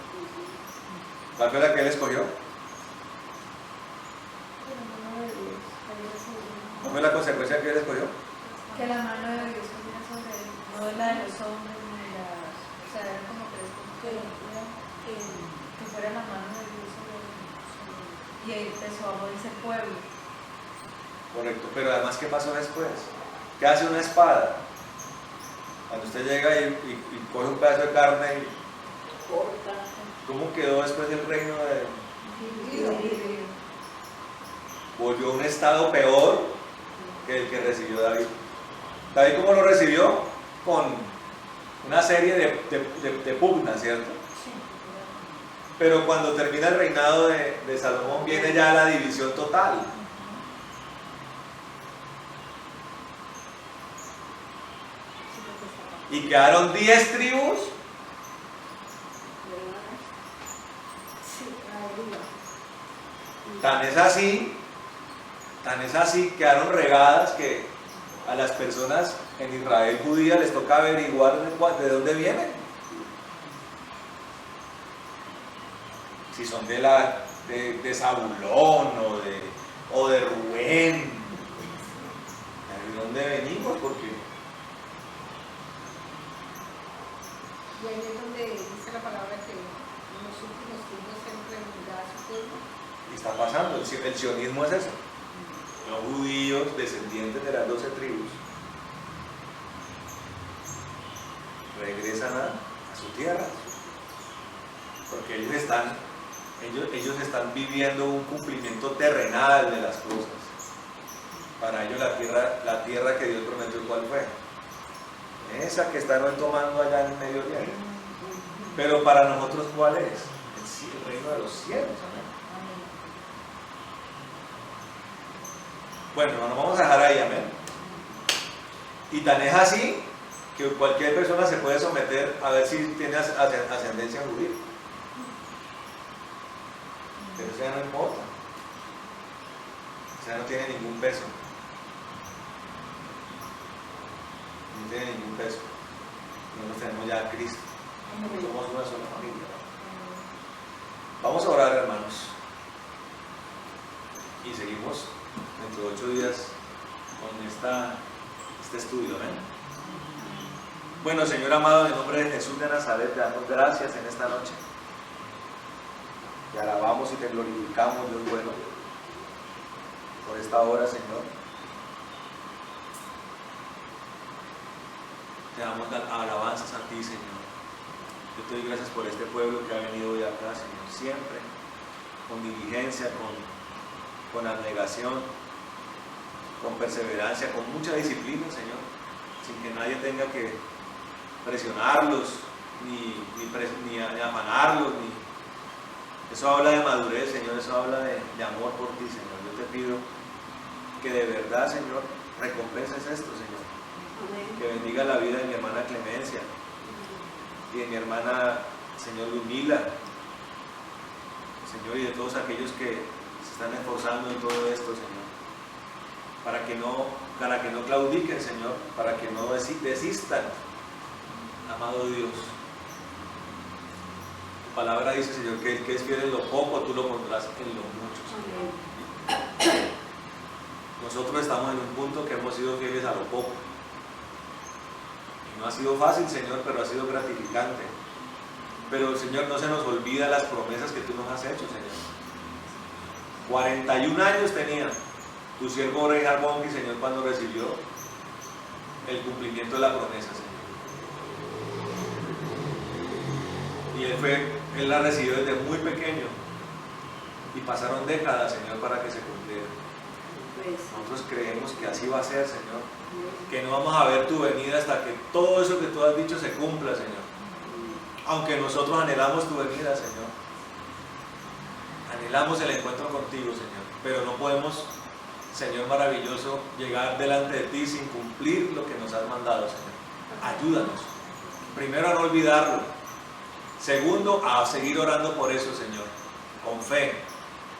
¿Cuál fue la que él escogió? ¿Cuál fue la consecuencia que él escogió? Que la mano de Dios estuviera sobre él, no la de los hombres ni las. O sea, era como que fuera la mano de Dios sobre él. Y ahí empezó a morirse el pueblo. Correcto, pero además, ¿qué pasó después? ¿Qué hace una espada? Cuando usted llega y coge un pedazo de carne, Corta. ¿cómo quedó después el reino de...? Volvió a un estado peor que el que recibió David. ¿David cómo lo recibió? Con una serie de pugnas, ¿cierto? Pero cuando termina el reinado de Salomón viene ya la división total. Y quedaron 10 tribus. Tan es así, quedaron regadas que a las personas en Israel judía les toca averiguar de dónde vienen. Si son de Zabulón o de Rubén. ¿De dónde venimos? Porque Y ahí es donde dice la palabra que en los últimos tiempos se reunirá su pueblo. está pasando, el sionismo es eso. Los judíos descendientes de las 12 tribus regresan a su tierra, porque ellos están viviendo un cumplimiento terrenal de las cosas. Para ellos la tierra que Dios prometió, ¿cuál fue? Esa que están hoy tomando allá en el Medio Oriente. Pero para nosotros, ¿cuál es? El reino de los cielos. Amén. Bueno, nos vamos a dejar ahí, amén. Y tan es así que cualquier persona se puede someter a ver si tiene ascendencia judía. Pero eso ya no importa. O sea, no tiene ningún peso. No tiene ningún peso. Nosotros tenemos ya a Cristo. Somos una sola familia. Vamos a orar, hermanos. Y seguimos dentro de 8 días con este estudio. ¿Ven? Bueno, Señor amado, en el nombre de Jesús de Nazaret, te damos gracias en esta noche. Te alabamos y te glorificamos, Dios bueno, por esta hora, Señor. Te damos alabanzas a ti, Señor. Yo te doy gracias por este pueblo que ha venido hoy acá, Señor, siempre con diligencia, con abnegación, con perseverancia, con mucha disciplina, Señor, sin que nadie tenga que presionarlos, ni afanarlos, Eso habla de madurez, Señor, eso habla de amor por ti, Señor. Yo te pido que de verdad, Señor, recompenses esto, Señor. Que bendiga la vida de mi hermana Clemencia y de mi hermana, Señor, Ludmila, Señor, y de todos aquellos que se están esforzando en todo esto, Señor, para que no claudiquen, Señor, para que no desistan, amado Dios. Tu palabra dice, Señor, que el que es fiel en lo poco, tú lo pondrás en lo mucho, Señor. Nosotros estamos en un punto que hemos sido fieles a lo poco. No ha sido fácil, Señor, pero ha sido gratificante. Pero, Señor, no se nos olvida las promesas que tú nos has hecho, Señor. 41 años tenía tu siervo Reinhard Bonnke, Señor, cuando recibió el cumplimiento de la promesa, Señor. Y él fue Él la recibió desde muy pequeño y pasaron décadas, Señor, para que se cumpliera. Nosotros creemos que así va a ser, Señor, que no vamos a ver tu venida hasta que todo eso que tú has dicho se cumpla, Señor. Aunque nosotros anhelamos tu venida, Señor, anhelamos el encuentro contigo, Señor, pero no podemos, Señor maravilloso, llegar delante de ti sin cumplir lo que nos has mandado, Señor. Ayúdanos, primero a no olvidarlo, segundo a seguir orando por eso, Señor, con fe,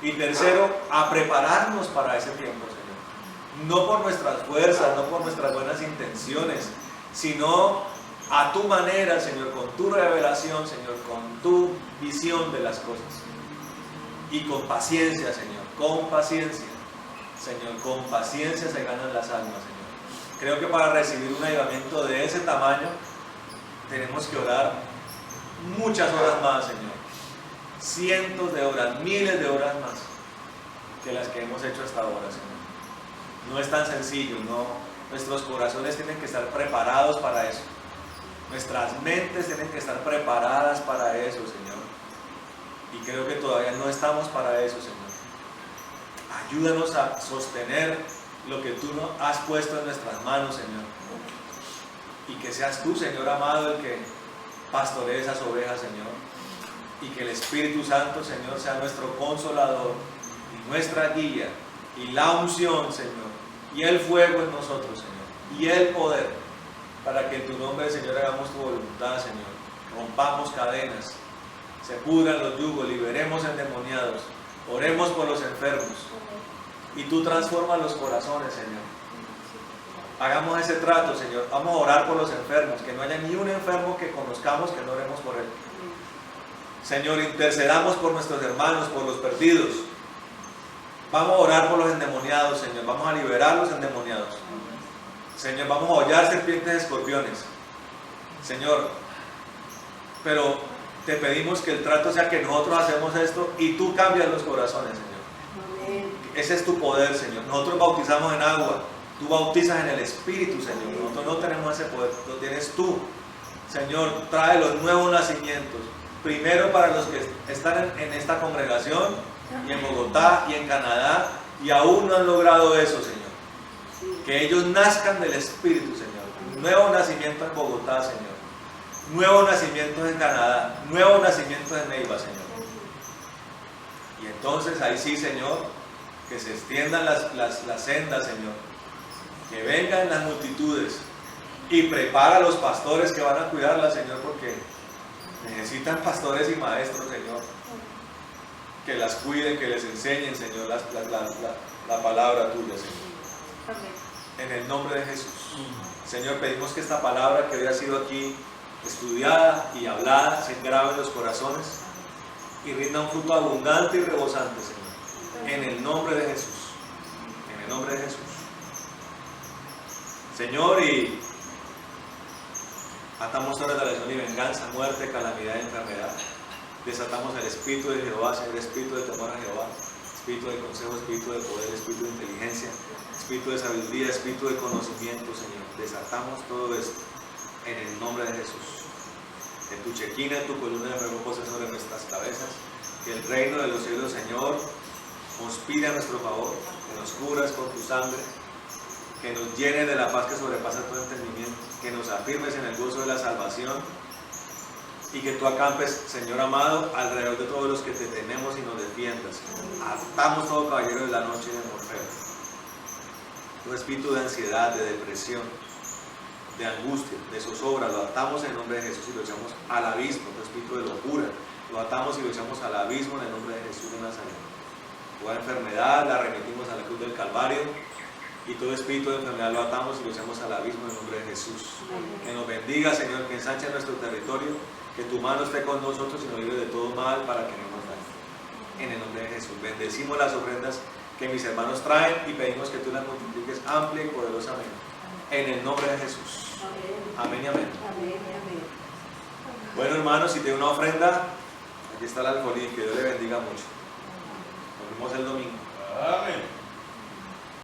y tercero a prepararnos para ese tiempo, Señor, no por nuestras fuerzas, no por nuestras buenas intenciones, sino a tu manera, Señor, con tu revelación, Señor, con tu visión de las cosas. Y con paciencia, Señor, con paciencia. Señor, con paciencia se ganan las almas, Señor. Creo que para recibir un avivamiento de ese tamaño, tenemos que orar muchas horas más, Señor. Cientos de horas, miles de horas más que las que hemos hecho hasta ahora, Señor. No es tan sencillo, no. Nuestros corazones tienen que estar preparados para eso. Nuestras mentes tienen que estar preparadas para eso, Señor. Y creo que todavía no estamos para eso, Señor. Ayúdanos a sostener lo que tú nos has puesto en nuestras manos, Señor. Y que seas tú, Señor amado, el que pastoree esas ovejas, Señor. Y que el Espíritu Santo, Señor, sea nuestro consolador y nuestra guía y la unción, Señor. Y el fuego en nosotros, Señor. Y el poder para que en tu nombre, Señor, hagamos tu voluntad, Señor. Rompamos cadenas, se pudran los yugos, liberemos endemoniados, oremos por los enfermos. Y tú transformas los corazones, Señor. Hagamos ese trato, Señor. Vamos a orar por los enfermos, que no haya ni un enfermo que conozcamos que no oremos por él. Señor, intercedamos por nuestros hermanos, por los perdidos. Vamos a orar por los endemoniados, Señor. Vamos a liberar a los endemoniados. Señor, vamos a hollar serpientes y escorpiones. Señor, pero te pedimos que el trato sea que nosotros hacemos esto y tú cambias los corazones, Señor. Ese es tu poder, Señor. Nosotros bautizamos en agua, tú bautizas en el Espíritu, Señor. Nosotros no tenemos ese poder, lo tienes tú. Señor, trae los nuevos nacimientos. Primero para los que están en esta congregación, y en Bogotá, y en Canadá, y aún no han logrado eso, Señor. Que ellos nazcan del Espíritu, Señor. Nuevo nacimiento en Bogotá, Señor. Nuevo nacimiento en Canadá. Nuevo nacimiento en Neiva, Señor. Y entonces ahí sí, Señor, que se extiendan las sendas, Señor. Que vengan las multitudes. Y prepara a los pastores que van a cuidarlas, Señor, porque necesitan pastores y maestros, Señor. Que las cuiden, que les enseñen, Señor, la palabra tuya, Señor. Amén. En el nombre de Jesús. Señor, pedimos que esta palabra que hoy ha sido aquí estudiada y hablada se grabe en los corazones y rinda un fruto abundante y rebosante, Señor. En el nombre de Jesús. En el nombre de Jesús. Señor, y atamos horas de lesión y venganza, muerte, calamidad y enfermedad. Desatamos el Espíritu de Jehová, Señor, Espíritu de temor a Jehová, Espíritu de consejo, Espíritu de poder, Espíritu de inteligencia, Espíritu de sabiduría, Espíritu de conocimiento, Señor. Desatamos todo esto en el nombre de Jesús. Que tu chequina, tu columna de fuego pose sobre nuestras cabezas. Que el reino de los cielos, Señor, conspire a nuestro favor. Que nos cubras con tu sangre. Que nos llene de la paz que sobrepasa todo entendimiento. Que nos afirmes en el gozo de la salvación. Y que tú acampes, Señor amado, alrededor de todos los que te tenemos y nos defiendas. Atamos todo caballero de la noche y de morfeo. Todo espíritu de ansiedad, de depresión, de angustia, de zozobra, lo atamos en el nombre de Jesús y lo echamos al abismo. Todo espíritu de locura, lo atamos y lo echamos al abismo en el nombre de Jesús de Nazaret. Toda enfermedad la remitimos a la cruz del Calvario y todo espíritu de enfermedad lo atamos y lo echamos al abismo en el nombre de Jesús. Que nos bendiga, Señor, que ensanche nuestro territorio, que tu mano esté con nosotros y nos libre de todo mal para que no nos dañe. En el nombre de Jesús. Bendecimos las ofrendas que mis hermanos traen y pedimos que tú las multipliques amplia y poderosamente. En el nombre de Jesús. Amén y amén. Bueno, hermanos, si tiene una ofrenda, aquí está el alfolí. Que Dios le bendiga mucho. Nos vemos el domingo. Amén.